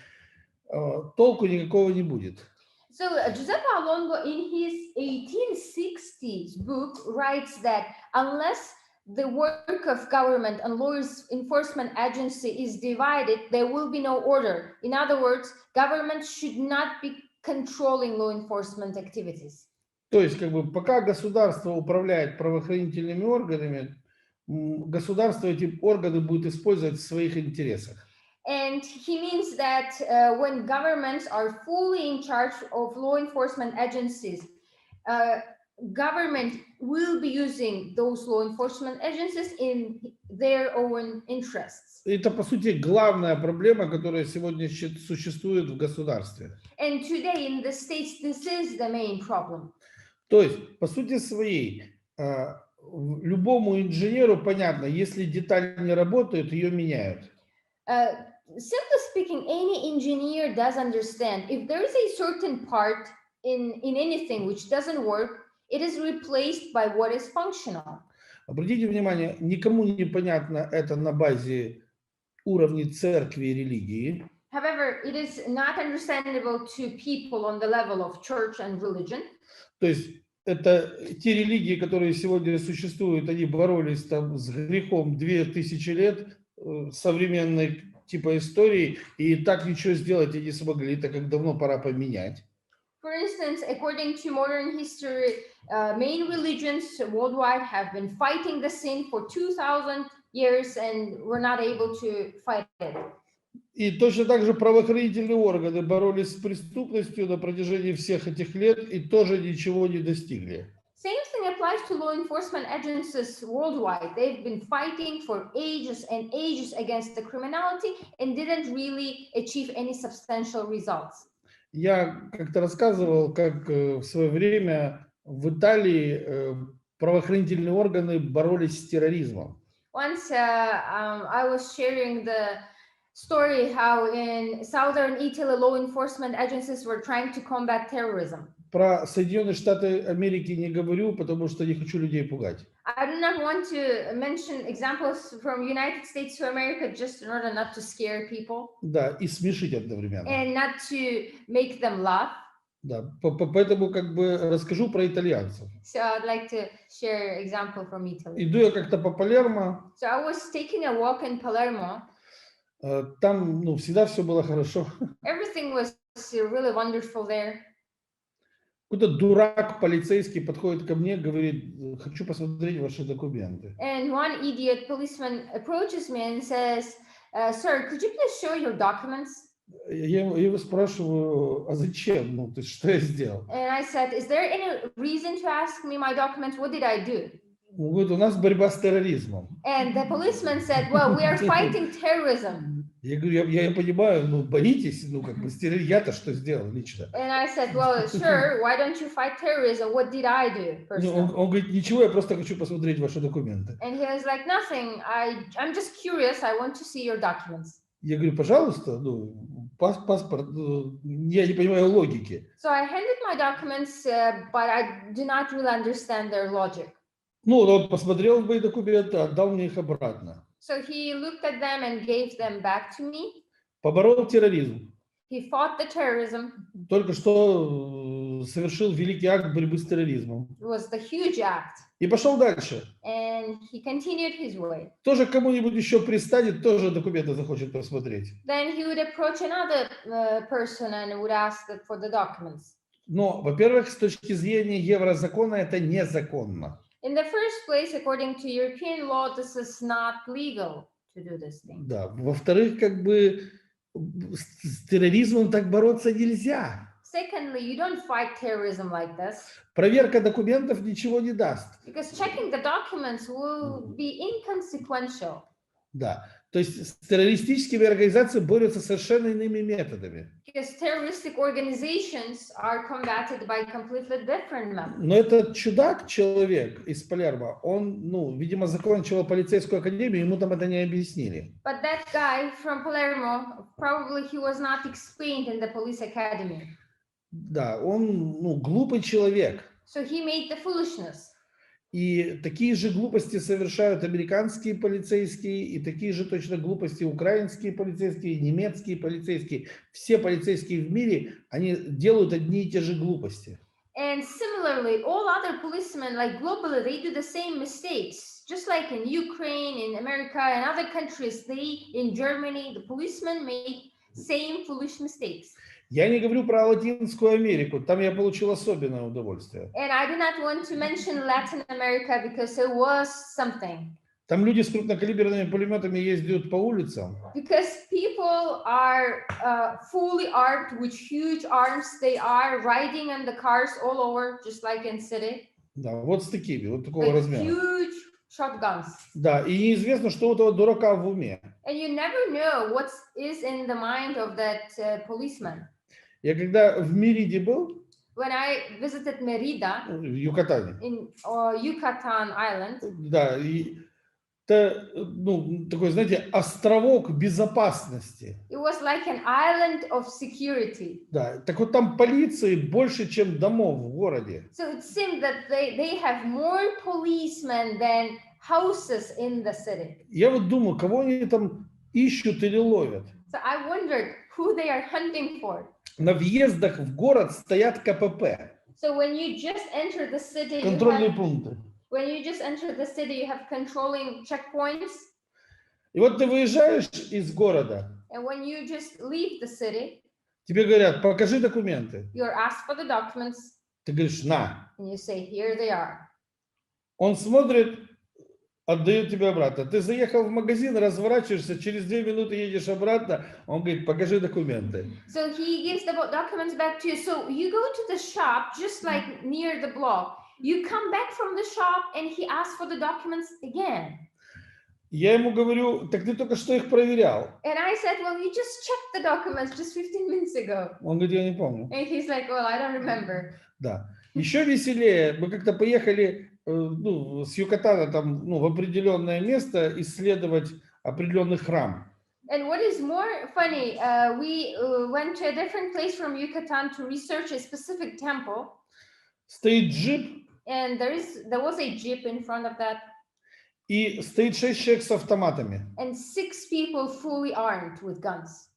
толку никакого не будет. So Giuseppe Alongo in his 1860s book writes that unless the work of government and law enforcement agency is divided, there will be no order. In other words, government should not be controlling law enforcement activities. То есть, как бы, пока государство управляет правоохранительными органами, государство эти органы будет использовать в своих интересах. And he means that when governments are fully in charge of law enforcement agencies, government will be using those law enforcement agencies in their own interests. Это, по сути, главная проблема, которая сегодня существует в государстве. And today in the States, this is the main problem. То есть, по сути своей, любому инженеру понятно, если деталь не работает, ее меняют. Simply speaking, any engineer does understand if there is a certain part in anything which doesn't work, it is replaced by what is functional. Обратите внимание, никому не понятно это на базе уровней церкви и религии. However, it is not understandable to people on the level of church and religion. То есть это те религии, которые сегодня существуют, они боролись там с грехом 2000 лет современной типа истории, и так ничего сделать и не смогли, так как давно пора поменять. For instance, according to modern history, main religions worldwide have been fighting the sin for 2000 years and were not able to fight it. И точно так же правоохранительные органы боролись с преступностью на протяжении всех этих лет и тоже ничего не достигли. Same thing applies to law enforcement agencies worldwide. They've been fighting for ages and ages against the criminality and didn't really achieve any substantial results. Я как-то рассказывал, как в свое время в Италии правоохранительные органы боролись с терроризмом. Once I was sharing the story how in southern Italy law enforcement agencies were trying to combat terrorism. Про Соединенные Штаты Америки не говорю, потому что не хочу людей пугать. I do not want to mention examples from United States to America just in order not to scare people. Да, и смешить одновременно. And not to make them laugh. Да, поэтому как бы расскажу про итальянцев. So I'd like to share an example from Italy. Иду я как-то по Палермо. So I was taking a walk in Palermo. Там, ну, всегда все было хорошо. Everything was really wonderful there. Какой-то дурак полицейский подходит ко мне, говорит: хочу посмотреть ваши документы. And one idiot policeman approaches me and says, "Sir, could you please show your documents?" Я его спрашиваю: а зачем? Ну, то есть, что я сделал? And I said, "Is there any reason to ask me my documents? What did I do?" Он говорит: у нас борьба с терроризмом. And the policeman said, "Well, we are fighting terrorism." Я говорю: я понимаю, ну, боритесь, ну, как бы, я-то что сделал лично? And I said, "Well, sure, why don't you fight terrorism? What did I do personally?" Он говорит: ничего, я просто хочу посмотреть ваши документы. And he was like, "Nothing. I'm just curious. I want to see your documents." Я говорю: пожалуйста, ну, паспорт, я не понимаю логики. So I handed my documents, but I do not really understand their logic. Ну, он посмотрел мои документы, отдал мне их обратно. So he looked at them and gave them back to me. Поборол терроризм. He fought the terrorism. Только что совершил великий акт борьбы с терроризмом. It was the huge act. И пошел дальше. And he continued his way. Тоже кому-нибудь еще пристанет, тоже документы захочет посмотреть. Then he would approach another person and would ask for the documents. Но, во-первых, с точки зрения еврозакона это незаконно. In the first place, according to European law, this is not legal to do this thing. Да. Во-вторых, как бы с терроризмом так бороться нельзя. Secondly, you don't fight terrorism like this. Проверка документов ничего не даст. Because checking the documents will be inconsequential. Да. То есть с террористическими организациями борются совершенно иными методами. Because terroristic organizations are combated by completely different methods. Но этот чудак, человек из Палермо, он, ну, видимо, закончил полицейскую академию, ему там это не объяснили. But that guy from Palermo, probably he was not explained in the police academy. Да, он, ну, глупый человек. So he made the foolishness. И такие же глупости совершают американские полицейские, и такие же точно глупости украинские полицейские, немецкие полицейские. Все полицейские в мире, они делают одни и те же глупости. And similarly, all other policemen, like globally, they do the same mistakes. Just like in Ukraine, in America, and other countries, in Germany, the policemen make same foolish mistakes. Я не говорю про Латинскую Америку, там я получил особенное удовольствие. And I do not want to mention Latin America because it was something. Там люди с крупнокалиберными пулеметами ездят по улицам. Because people are fully armed with huge arms. They are riding in the cars all over, just like in city. Да, вот с такими, вот такого Like размера. huge shotguns. Да, и неизвестно, что у этого дурака в уме. And you never know what is in the mind of that policeman. Я когда в Мериде был, When I visited Merida в Юкатане, in Yucatan Island, да, и это, ну, такой, знаете, островок безопасности. it was like an island of security. Да, так вот там полиции больше, чем домов в городе. So it seemed that they have more policemen than houses in the city. Я вот думаю, кого они там ищут или ловят. So I wondered who they are hunting for. На въездах в город стоят КПП, So when you just enter the city, контрольные пункты. you have controlling checkpoints. И вот ты выезжаешь из города, And when you just leave the city, тебе говорят, покажи документы. you're asked for the documents Ты говоришь, на. and you say, here they are. Он смотрит, отдает тебе обратно. Ты заехал в магазин, разворачиваешься, через 2 минуты едешь обратно, он говорит, покажи документы. So he gives the documents back to you. So you go to the shop, just like near the block. You come back from the shop and he asks for the documents again. Я ему говорю, так ты только что их проверял. And I said, well, you just checked the documents just 15 minutes ago. Он говорит, я не помню. And he's like, well, I don't remember. Да. Еще веселее, мы как-то поехали ну, с Юкатана там, ну, в определенное место исследовать определенный храм. And what is more funny, we went to a different place from Yucatan to research a specific temple. Стоит джип. And there was a jeep in front of that. И стоит 6 человек с автоматами. And 6 people fully armed with guns.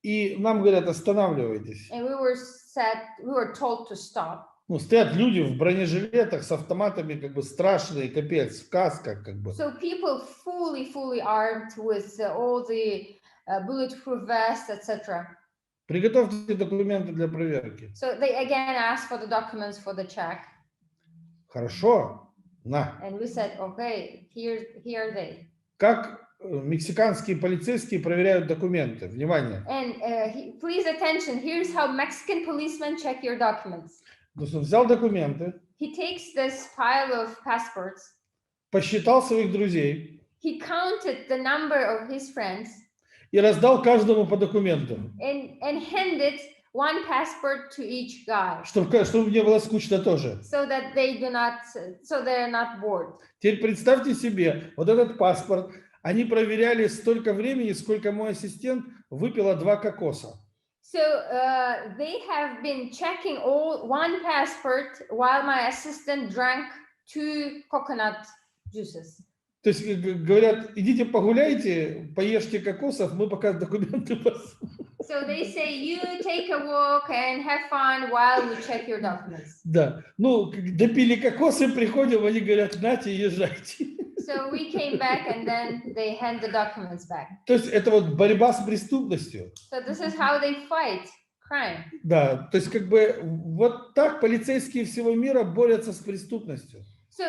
И нам говорят, останавливайтесь. And we were told to stop. Ну, стоят люди в бронежилетах с автоматами, как бы страшные, капец, в касках, как бы. So people fully armed with all the bulletproof vests, etc. Приготовьте документы для проверки. So they again asked for the documents for the check. Хорошо, на. And we said, okay, here are they. Как мексиканские полицейские проверяют документы? Внимание. And please attention, here's how Mexican policemen check your documents. То есть он взял документы, He takes this pile of passports. посчитал своих друзей. He counted the number of his friends. И раздал каждому по документу. And handed one passport to each guy. Чтобы не было скучно тоже. So that they're not bored. Теперь представьте себе, вот этот паспорт, они проверяли столько времени, сколько мой ассистент выпила 2 кокоса. So they have been checking one passport while my assistant drank 2 coconut juices. То есть говорят, идите погуляйте, поешьте кокосов, мы пока документы посмотрим. So they say you take a walk and have fun while we check your documents. Да, ну допили кокосы, приходим, они говорят, нате, езжайте. So we came back and then they hand the documents back. То есть это вот борьба с преступностью. So this is how they fight crime. Да, то есть как бы вот так полицейские всего мира борются с преступностью. So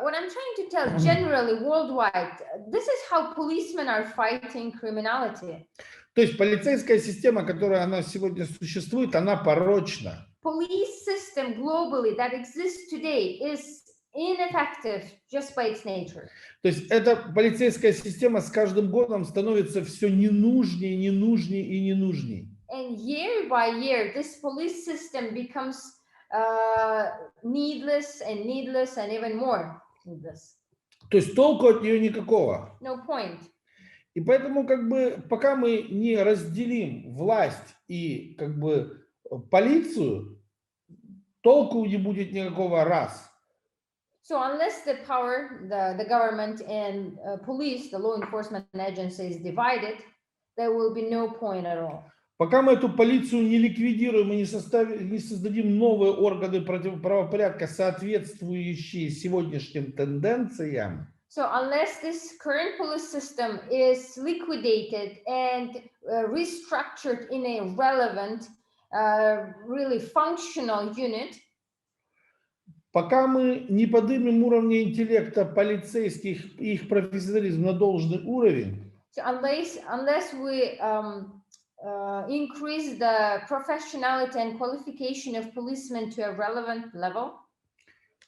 what I'm trying to tell generally worldwide, this is how policemen are fighting criminality. То есть полицейская система, которая она сегодня существует, она порочна. Police system globally that exists today is ineffective just by its nature. То есть эта полицейская система с каждым годом становится все ненужнее, ненужнее и ненужней. And year by year, this police system becomes needless and needless and even more needless. То есть толку от нее никакого. No point. И поэтому как бы пока мы не разделим власть и как бы полицию, толку не будет никакого раз. So unless the power, the government and police, the law enforcement agency is divided, there will be no point at all. Пока мы эту полицию не ликвидируем и не создадим новые органы правопорядка, соответствующие сегодняшним тенденциям, So unless this current police system is liquidated and restructured in a relevant, really functional unit, пока мы не поднимем уровень интеллекта полицейских и их профессионализм на должный уровень, so unless we increase the professionality and qualification of policemen to a relevant level,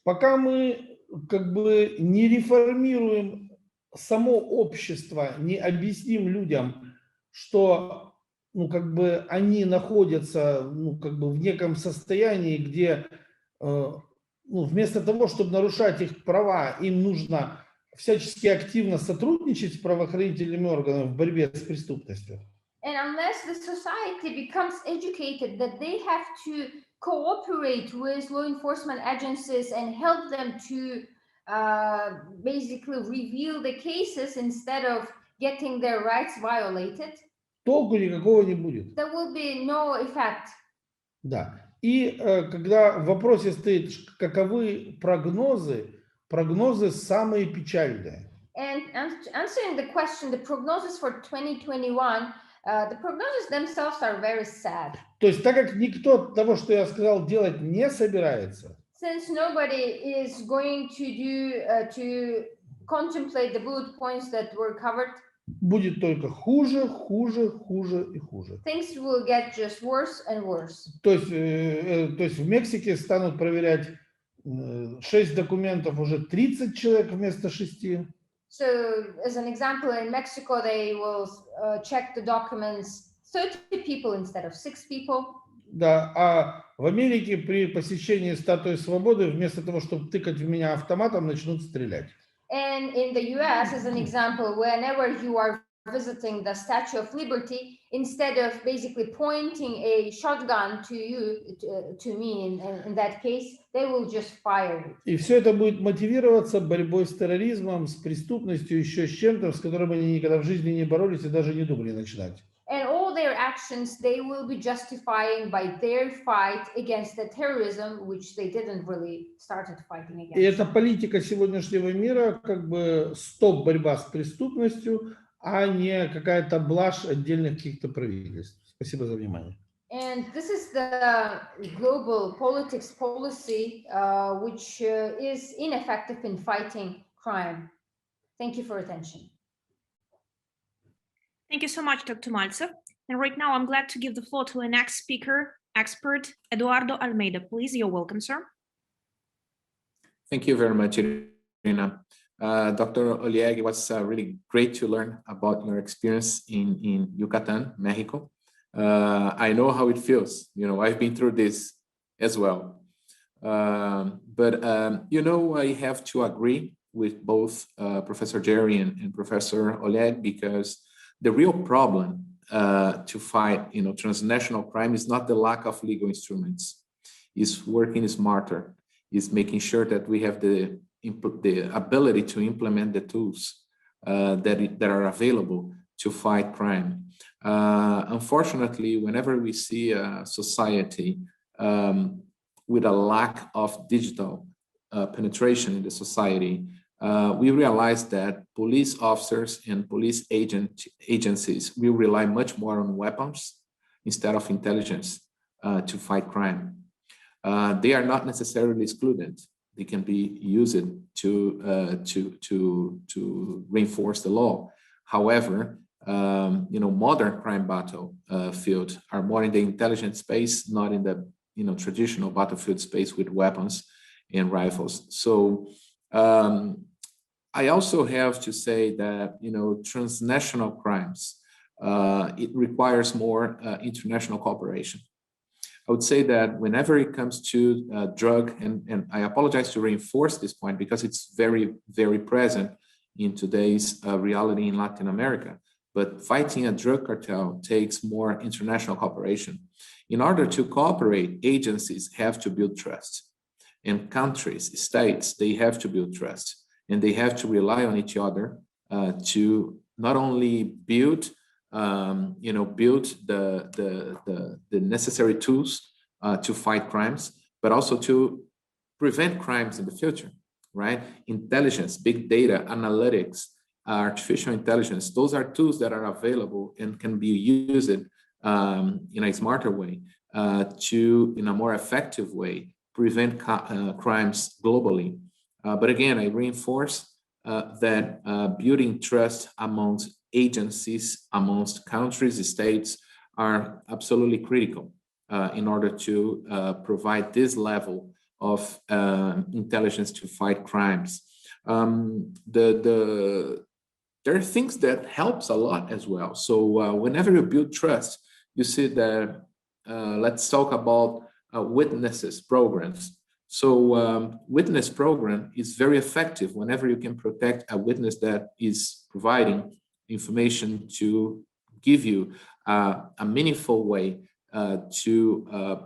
пока мы как бы не реформируем само общество, не объясним людям, что ну, как бы они находятся ну, как бы в неком состоянии, где ну, вместо того, чтобы нарушать их права, им нужно всячески активно сотрудничать с правоохранительными органами в борьбе с преступностью. and unless the society becomes educated that they have to cooperate with law enforcement agencies and help them to basically reveal the cases instead of getting their rights violated, Толку никакого не будет. there will be no effect. Да. И когда в вопросе стоит, каковы прогнозы, прогнозы самые печальные. And answering the question, the prognosis for 2021, the prognosis themselves are very sad. То есть, так как никто того, что я сказал, делать не собирается, Since nobody is going to to contemplate the bullet points that were covered, будет только хуже, хуже, хуже и хуже. things will get just worse and worse. То есть в Мексике станут проверять 6 документов уже 30 человек вместо 6. So, as an example, in Mexico, they will check the documents 30 people instead of 6 people. Да, а в Америке при посещении статуи свободы вместо того, чтобы тыкать в меня автоматом, начнут стрелять. And in the US, as an example, whenever you are visiting the Statue of Liberty, instead of basically pointing a shotgun to you, to me in that case, they will just fire it. И все это будет мотивироваться борьбой с терроризмом, с преступностью, еще с чем-то, с которым они никогда в жизни не боролись и даже не думали начинать. And all their actions, they will be justifying by their fight against the terrorism, which they didn't really started fighting against. И эта политика сегодняшнего мира, как бы стоп борьба с преступностью, а не какая-то блажь отдельных каких-то правительств. Спасибо за внимание. And this is the global politics policy, which is ineffective in fighting crime. Thank you for attention. Thank you so much, Dr. Maltsev. And right now, I'm glad to give the floor to our next speaker, expert, Eduardo Almeida. Please, you're welcome, sir. Thank you very much, Irina. Dr. Oleg, it was really great to learn about your experience in Yucatan, Mexico. I know how it feels. You know, I've been through this as well. But you know, I have to agree with both Professor Jerry and Professor Oleg, because the real problem to fight, you know, transnational crime is not the lack of legal instruments. It's working smarter. It's making sure that we have the ability to implement the tools that are available to fight crime. Unfortunately, whenever we see a society with a lack of digital penetration in the society, we realize that police officers and police agencies will rely much more on weapons instead of intelligence to fight crime. They are not necessarily excluded. They can be used to reinforce the law. However, you know, modern crime battlefield are more in the intelligence space, not in the traditional battlefield space with weapons. and rifles. So I also have to say that, transnational crimes, it requires more international cooperation. I would say that whenever it comes to drug, and I apologize to reinforce this point because it's very, very present in today's reality in Latin America, but fighting a drug cartel takes more international cooperation. In order to cooperate, agencies have to build trust, and countries, states, they have to build trust, and they have to rely on each other to not only build build the necessary tools to fight crimes, but also to prevent crimes in the future, right? Intelligence, big data, analytics, artificial intelligence, those are tools that are available and can be used in a smarter way to, in a more effective way, prevent crimes globally. But again, I reinforce that building trust amongst agencies, amongst countries, states are absolutely critical in order to provide this level of intelligence to fight crimes. There are things that helps a lot as well. So whenever you build trust, you see that, let's talk about witnesses programs. So witness program is very effective whenever you can protect a witness that is providing information to give you a meaningful way to how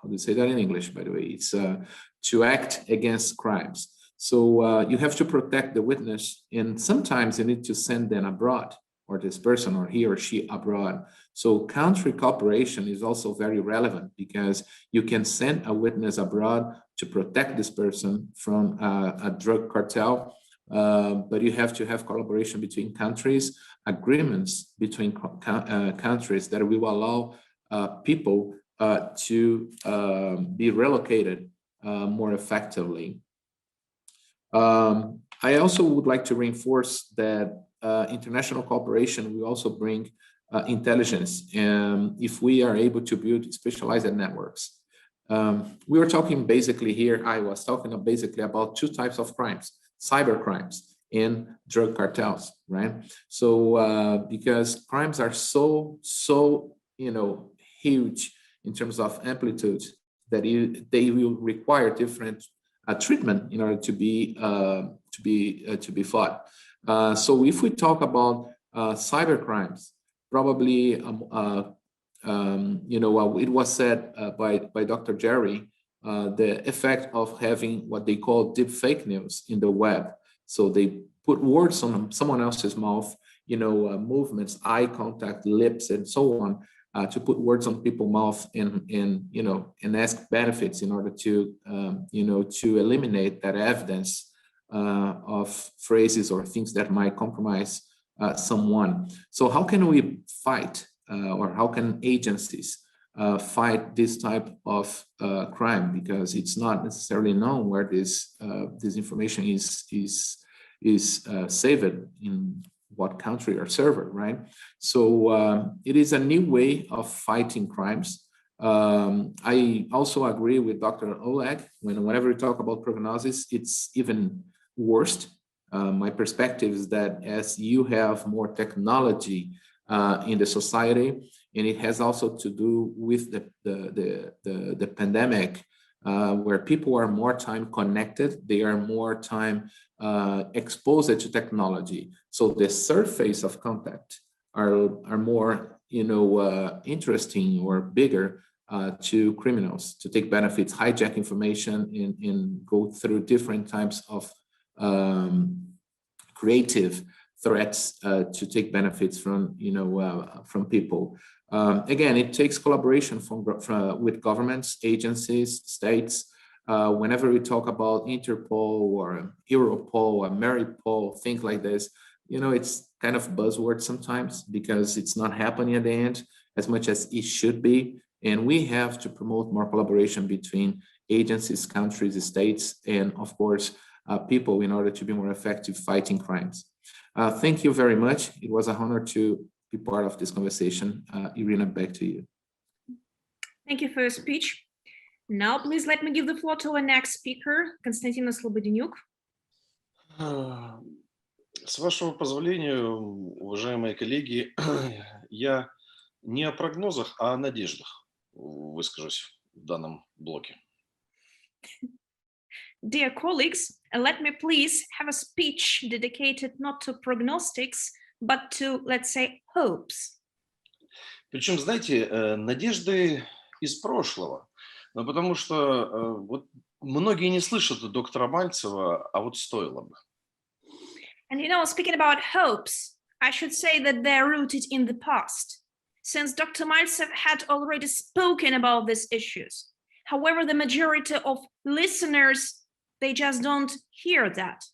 do you say that in English, by the way? It's to act against crimes. So you have to protect the witness, and sometimes you need to send them abroad, or this person or he or she abroad. So country cooperation is also very relevant because you can send a witness abroad to protect this person from a drug cartel, but you have to have collaboration between countries, agreements between countries that will allow people to be relocated more effectively. I also would like to reinforce that international cooperation will also bring intelligence, if we are able to build specialized networks. We were talking basically here, I was talking basically about two types of crimes: cyber crimes and drug cartels, right? So because crimes are so huge in terms of amplitude that they will require different treatment in order to be fought. So if we talk about cyber crimes, probably it was said by Dr. Jerry, the effect of having what they call deep fake news in the web. So they put words on someone else's mouth, movements, eye contact, lips, and so on, to put words on people's mouth and ask benefits in order to to eliminate that evidence of phrases or things that might compromise someone. So how can we fight, or how can agencies fight this type of crime? Because it's not necessarily known where this information is saved, in what country or server, right? So it is a new way of fighting crimes. I also agree with Dr. Oleg, whenever we talk about prognosis, it's even worse. My perspective is that as you have more technology in the society, and it has also to do with the pandemic, where people are more time connected, they are more time exposed to technology. So the surface of contact are more interesting or bigger to criminals to take benefits, hijack information, and go through different types of creative threats to take benefits from people. Again, it takes collaboration with governments, agencies, states. Whenever we talk about Interpol or Europol or Maripol, things like this, it's kind of buzzword sometimes because it's not happening at the end as much as it should be. And we have to promote more collaboration between agencies, countries, states, and of course, people in order to be more effective fighting crimes. Thank you very much. It was an honor to be part of this conversation. Irina, back to you. Thank you for your speech. Now, please let me give the floor to our next speaker, Costantino Slobodyanyuk. С вашего позволения, уважаемые коллеги, я не о прогнозах, а о надеждах выскажусь в данном блоке. Dear colleagues, let me please have a speech dedicated not to prognostics, but to, let's say, hopes. Причем, знаете, надежды из прошлого. Но потому что вот многие не слышат доктора Мальцева, а вот стоило бы. And you know, speaking about hopes, I should say that they're rooted in the past, since Dr. Maltsev had already spoken about these issues. However, the majority of listeners, they just don't hear that.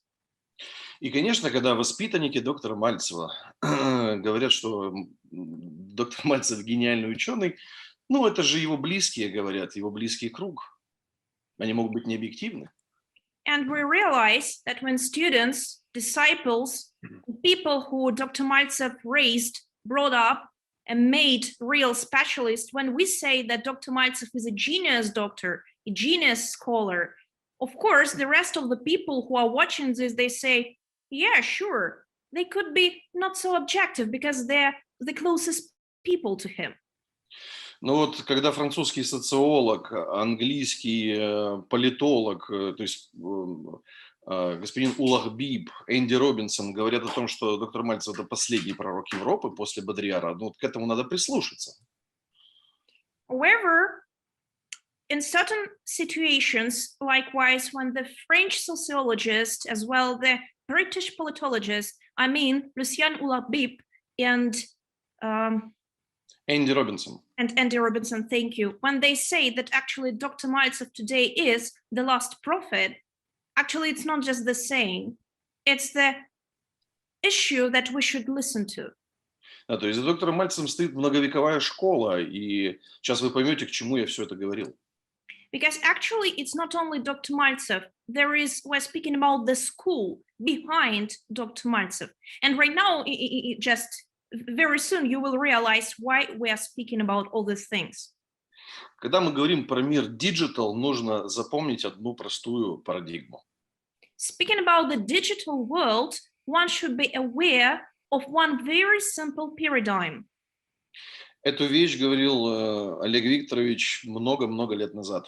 И, конечно, когда воспитанники доктора Мальцева говорят, что доктор Мальцев гениальный ученый, ну, это же его близкие говорят, его близкий круг. Они могут быть необъективны. And we realize that when students, disciples, people who Dr. Maltsev raised, brought up, and made real specialists, when we say that Dr. Maltsev is a genius doctor, a genius scholar, of course, the rest of the people who are watching this, they say, yeah, sure, they could be not so objective because they're the closest people to him. Но вот когда французский социолог, английский политолог, то есть господин Улах-Биб, Энди Робинсон говорят о том, что доктор Мальцев – это последний пророк Европы после Бодриара, ну вот к этому надо прислушаться. However, in certain situations, likewise, when the French sociologist, as well the British politologist, I mean, Lucien Ulach-Bib and Энди Робинсон. And Andy Robinson, thank you. When they say that actually Dr. Maltsev today is the last prophet, actually it's not just the saying, it's the issue that we should listen to. Да, то есть за доктором Мальцевым стоит многовековая школа, и сейчас вы поймете, к чему я все это говорил. Because actually it's not only Dr. Maltsev, we're speaking about the school behind Dr. Maltsev. And right now, just very soon you will realize why we are speaking about all these things. Когда мы говорим про мир digital, нужно запомнить одну простую парадигму. Speaking about the digital world, one should be aware of one very simple paradigm. Эту вещь говорил Олег Викторович много-много лет назад.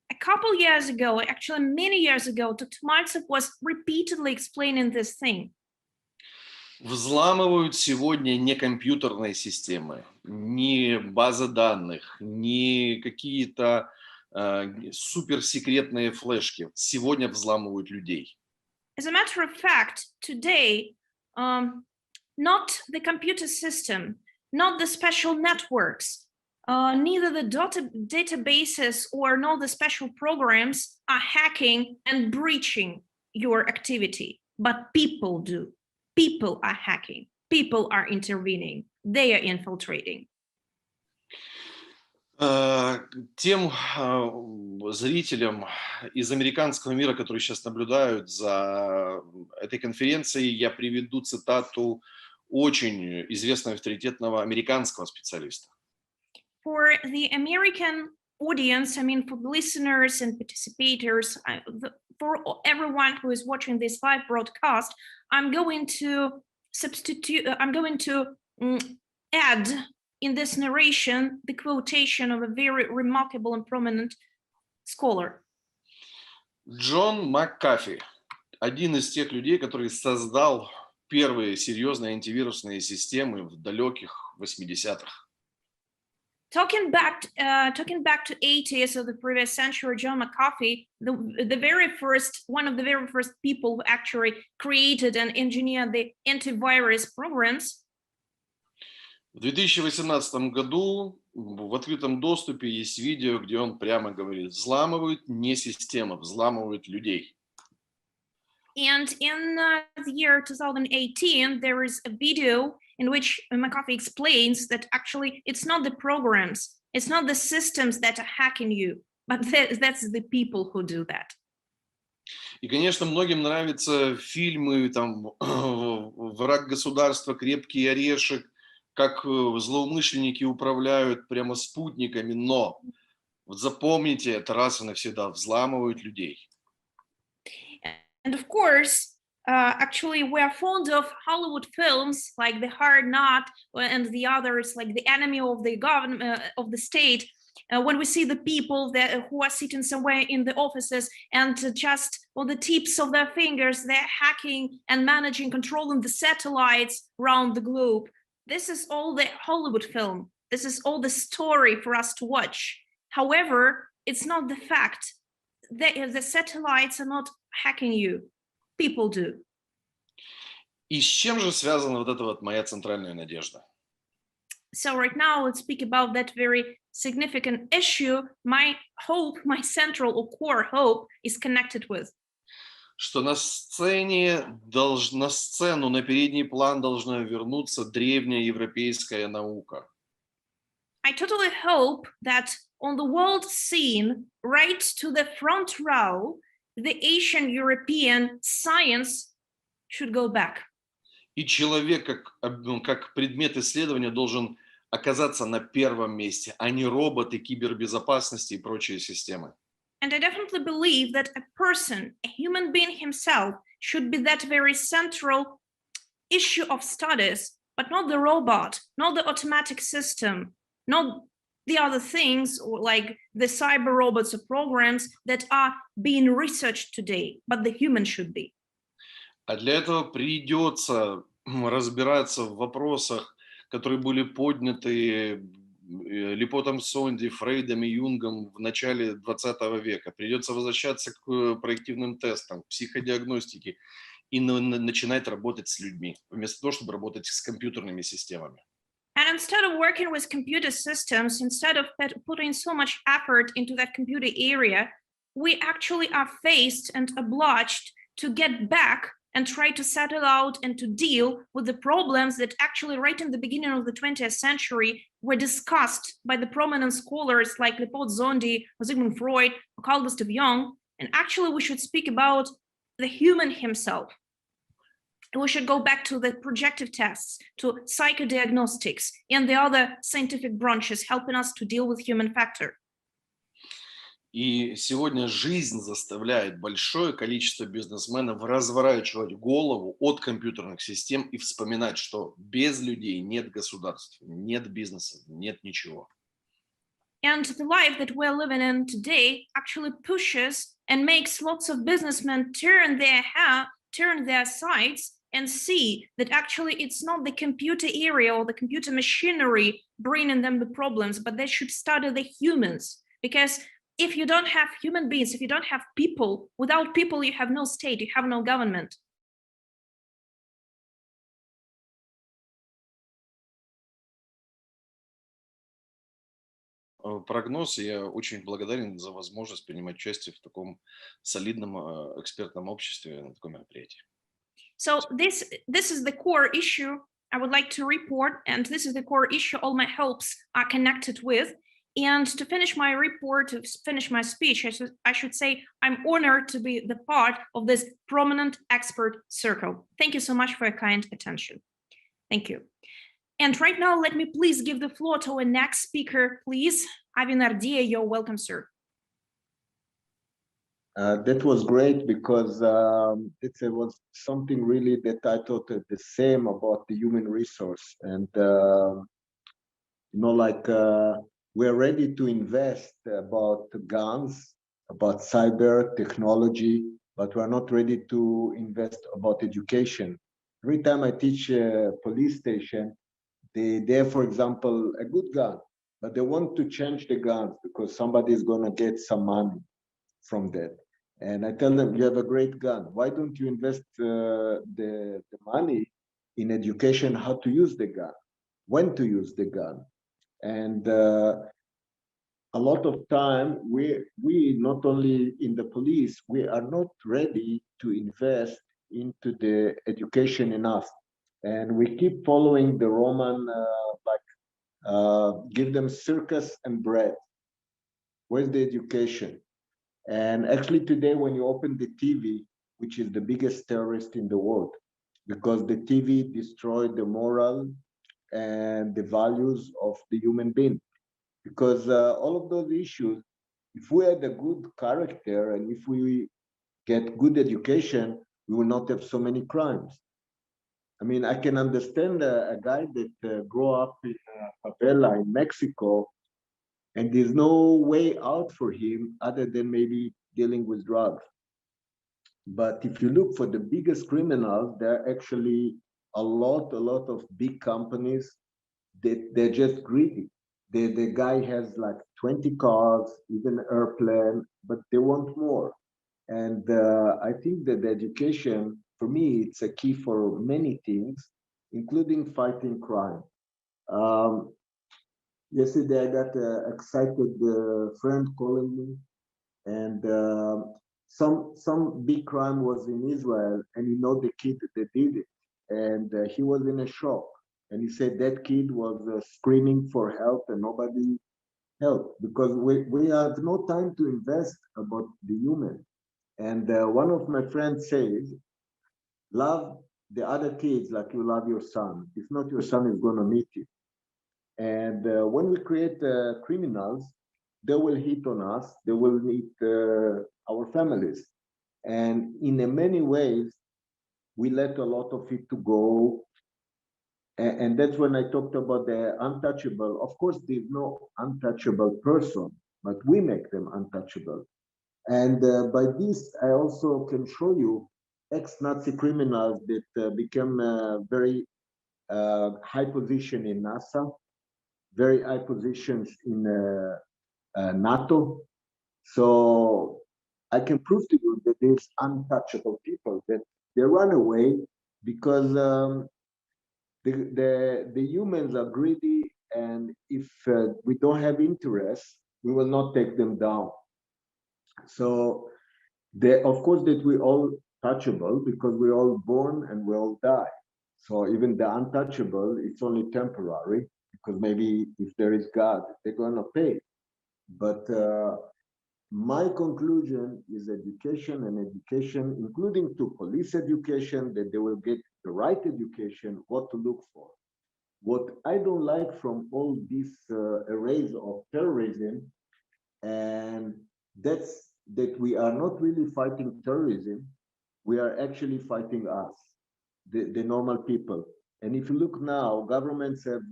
A couple years ago, actually many years ago, Dr. Maltsev was repeatedly explaining this thing. Взламывают сегодня не компьютерные системы, не базы данных, не какие-то суперсекретные флешки. Сегодня взламывают людей. As a matter of fact, today, not the computer system, not the special networks, neither the databases or not the special programs are hacking and breaching your activity, but people do. People are hacking, people are intervening, they are infiltrating. Тем зрителям из американского мира, которые сейчас наблюдают за этой конференцией, я приведу цитату очень известного авторитетного американского специалиста. For the American audience, I mean, for the listeners and participators, for everyone who is watching this live broadcast, I'm going to add in this narration the quotation of a very remarkable and prominent scholar. Джон Макафи, один из тех людей, который создал первые серьезные антивирусные системы в далеких 80-х. Talking back to 80s of the previous century, John McAfee, one of the very first people who actually created and engineered the antivirus programs. В 2018 году в открытом доступе есть видео, где он прямо говорит: взламывают не систему, взламывают людей. And in the year 2018, there is a video in which McAfee explains that actually it's not the programs, it's not the systems that are hacking you, but that's the people who do that. И, конечно, многим нравятся фильмы, там, «Враг государства», «Крепкий орешек», как злоумышленники управляют прямо спутниками, но вот запомните, это раз и навсегда взламывают людей. And of course, actually, we are fond of Hollywood films like The Hard Knot and the others, like The Enemy of the Government of the State. When we see the people that who are sitting somewhere in the offices and just on the tips of their fingers, they're hacking and managing, controlling the satellites around the globe. This is all the Hollywood film. This is all the story for us to watch. However, it's not the fact that the satellites are not hacking you. People do. И с чем же связана вот эта вот моя центральная надежда? So right now, let's speak about that very significant issue. My hope, my central or core hope is connected with. Что на сцену, на передний план должна вернуться древняя европейская наука. I totally hope that on the world scene, right to the front row, the Asian European science should go back. И человек как предмет исследования должен оказаться на первом месте, а не роботы, кибербезопасности и прочие системы. And I definitely believe that a person, a human being himself, should be that very central issue of studies, but not the robot, not the automatic system, not the other things like the cyber robots or programs that are being researched today, but the human should be. А для этого придется разбираться в вопросах, которые были подняты Липотом Сонди, Фрейдом и Юнгом в начале 20 века. Придется возвращаться к проективным тестам, к психодиагностике и начинать работать с людьми, вместо того, чтобы работать с компьютерными системами. And instead of working with computer systems, instead of putting so much effort into that computer area, we actually are faced and obliged to get back and try to settle out and to deal with the problems that actually right in the beginning of the 20th century were discussed by the prominent scholars like Leopold-Zondi, Sigmund Freud, Carl Gustav Jung. And actually we should speak about the human himself. We should go back to the projective tests, to psychodiagnostics and the other scientific branches helping us to deal with human factor. И сегодня жизнь заставляет большое количество бизнесменов разворачивать голову от компьютерных систем и вспоминать, что без людей нет государств, нет бизнеса, нет ничего. And the life that we're living in today actually pushes and makes lots of businessmen turn their sights and see that actually it's not the computer area or the computer machinery bringing them the problems, but they should study the humans. Because if you don't have human beings, if you don't have people, without people, you have no state, you have no government. Прогноз, я очень благодарен за возможность принимать участие в таком солидном экспертном обществе на таком мероприятии. So this is the core issue I would like to report, and this is the core issue all my hopes are connected with. And to finish my report, to finish my speech, I should say I'm honored to be the part of this prominent expert circle. Thank you so much for your kind attention. Thank you. And right now, let me please give the floor to our next speaker, please. Avi Nardia, you're welcome, sir. That was great because it was something really that I thought the same about the human resource. And, we're ready to invest about guns, about cyber technology, but we're not ready to invest about education. Every time I teach a police station, they have, for example, a good gun, but they want to change the guns because somebody is going to get some money from that. And I tell them, you have a great gun. Why don't you invest the money in education, how to use the gun, when to use the gun? And a lot of time, we not only in the police, we are not ready to invest into the education enough. And we keep following the Roman, give them circus and bread. Where's the education? And actually today, when you open the TV, which is the biggest terrorist in the world, because the TV destroyed the moral, and the values of the human being. Because all of those issues, if we had a good character and if we get good education, we will not have so many crimes. I mean, I can understand a guy that grew up in a favela in Mexico, and there's no way out for him other than maybe dealing with drugs. But if you look for the biggest criminals, there are actually a lot of big companies that they're just greedy. The guy has like 20 cars, even an airplane, but they want more. And I think that the education, for me, it's a key for many things, including fighting crime. Um, Yesterday, I got an excited friend calling me, and some big crime was in Israel, and you know the kid that did it, and he was in a shock, and he said that kid was screaming for help, and nobody helped because we have no time to invest about the human. And one of my friends says, love the other kids like you love your son. If not, your son is going to meet you. And when we create criminals, they will hit on us, they will hit our families. And in many ways, we let a lot of it to go. And that's when I talked about the untouchable. Of course, there's no untouchable person, but we make them untouchable. And by this, I also can show you ex-Nazi criminals that became very high position in NASA, very high positions in NATO. So I can prove to you that there's untouchable people that they run away because the humans are greedy, and if we don't have interest, we will not take them down. So of course that we all touchable because we're all born and we all die. So even the untouchable, it's only temporary because maybe if there is God, they're gonna pay. But my conclusion is education, and education, including to police education, that they will get the right education, what to look for. What I don't like from all this arrays of terrorism, and that's that we are not really fighting terrorism, we are actually fighting us, the normal people. And if you look now, governments have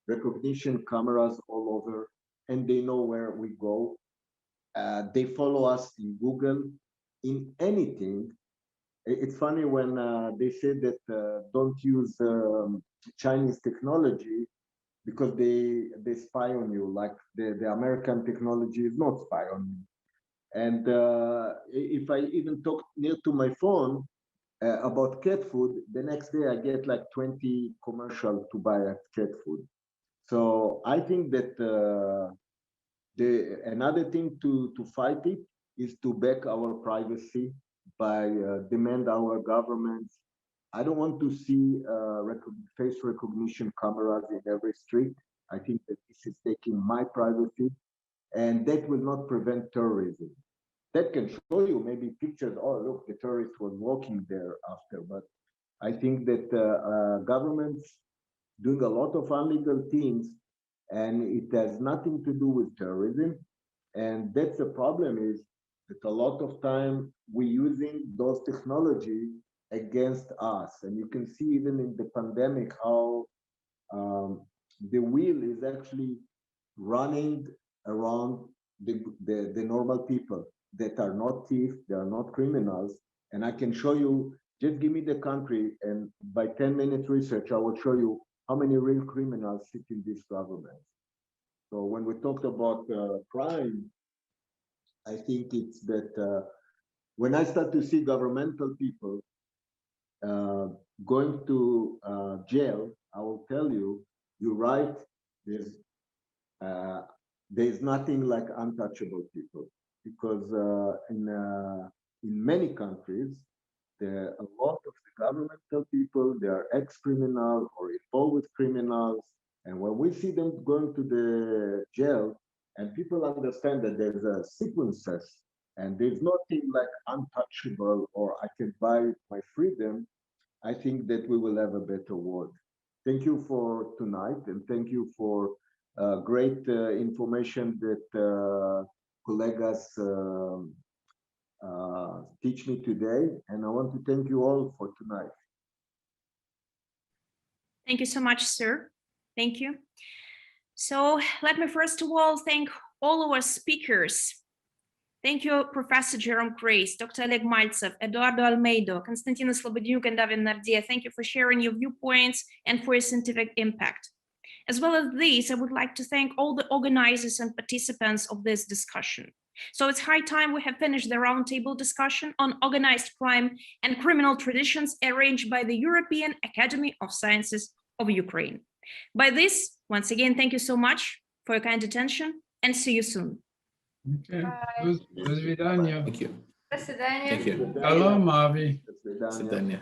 recognition cameras all over, and they know where we go. They follow us in Google, in anything. It's funny when they say that don't use Chinese technology because they spy on you, like the American technology is not spy on you. And if I even talk near to my phone about cat food, the next day I get like 20 commercial to buy a cat food. So I think that another thing to fight it is to back our privacy by demand our governments. I don't want to see face recognition cameras in every street. I think that this is taking my privacy, and that will not prevent terrorism. That can show you maybe pictures. Oh, look, the terrorist was walking there after. But I think that governments doing a lot of illegal things, and it has nothing to do with terrorism. And that's the problem, is that a lot of time we're using those technology against us. And you can see even in the pandemic how the wheel is actually running around the normal people that are not thieves, they are not criminals. And I can show you, just give me the country, and by 10 minutes research, I will show you how many real criminals sit in this government. So when we talked about crime, I think it's that when I start to see governmental people uh, going to jail, I will tell you, you're right, there's uh, there's nothing like untouchable people, because in many countries, there a lot of the governmental people, they are ex-criminal or involved with criminals, and when we see them going to the jail, and people understand that there's a sequences, and there's nothing like untouchable or I can buy my freedom, I think that we will have a better world. Thank you for tonight, and thank you for great information that colleagues teach me today. And I want to thank you all for tonight. Thank you so much, sir. Thank you. So let me first of all thank all our speakers. Thank you, Professor Jerome Krase, Dr. Oleg Maltsev, Eduardo Almeida, Costantino, Slobodyanyuk, and Avi Nardia. Thank you for sharing your viewpoints and for your scientific impact. As well as this, I would like to thank all the organizers and participants of this discussion. So it's high time we have finished the roundtable discussion on organized crime and criminal traditions arranged by the European Academy of Sciences of Ukraine. By this, once again, thank you so much for your kind attention and see you soon. Okay. Bye. До свидания. Thank you. До свидания. Thank you. Shalom, Avi. До свидания. До свидания.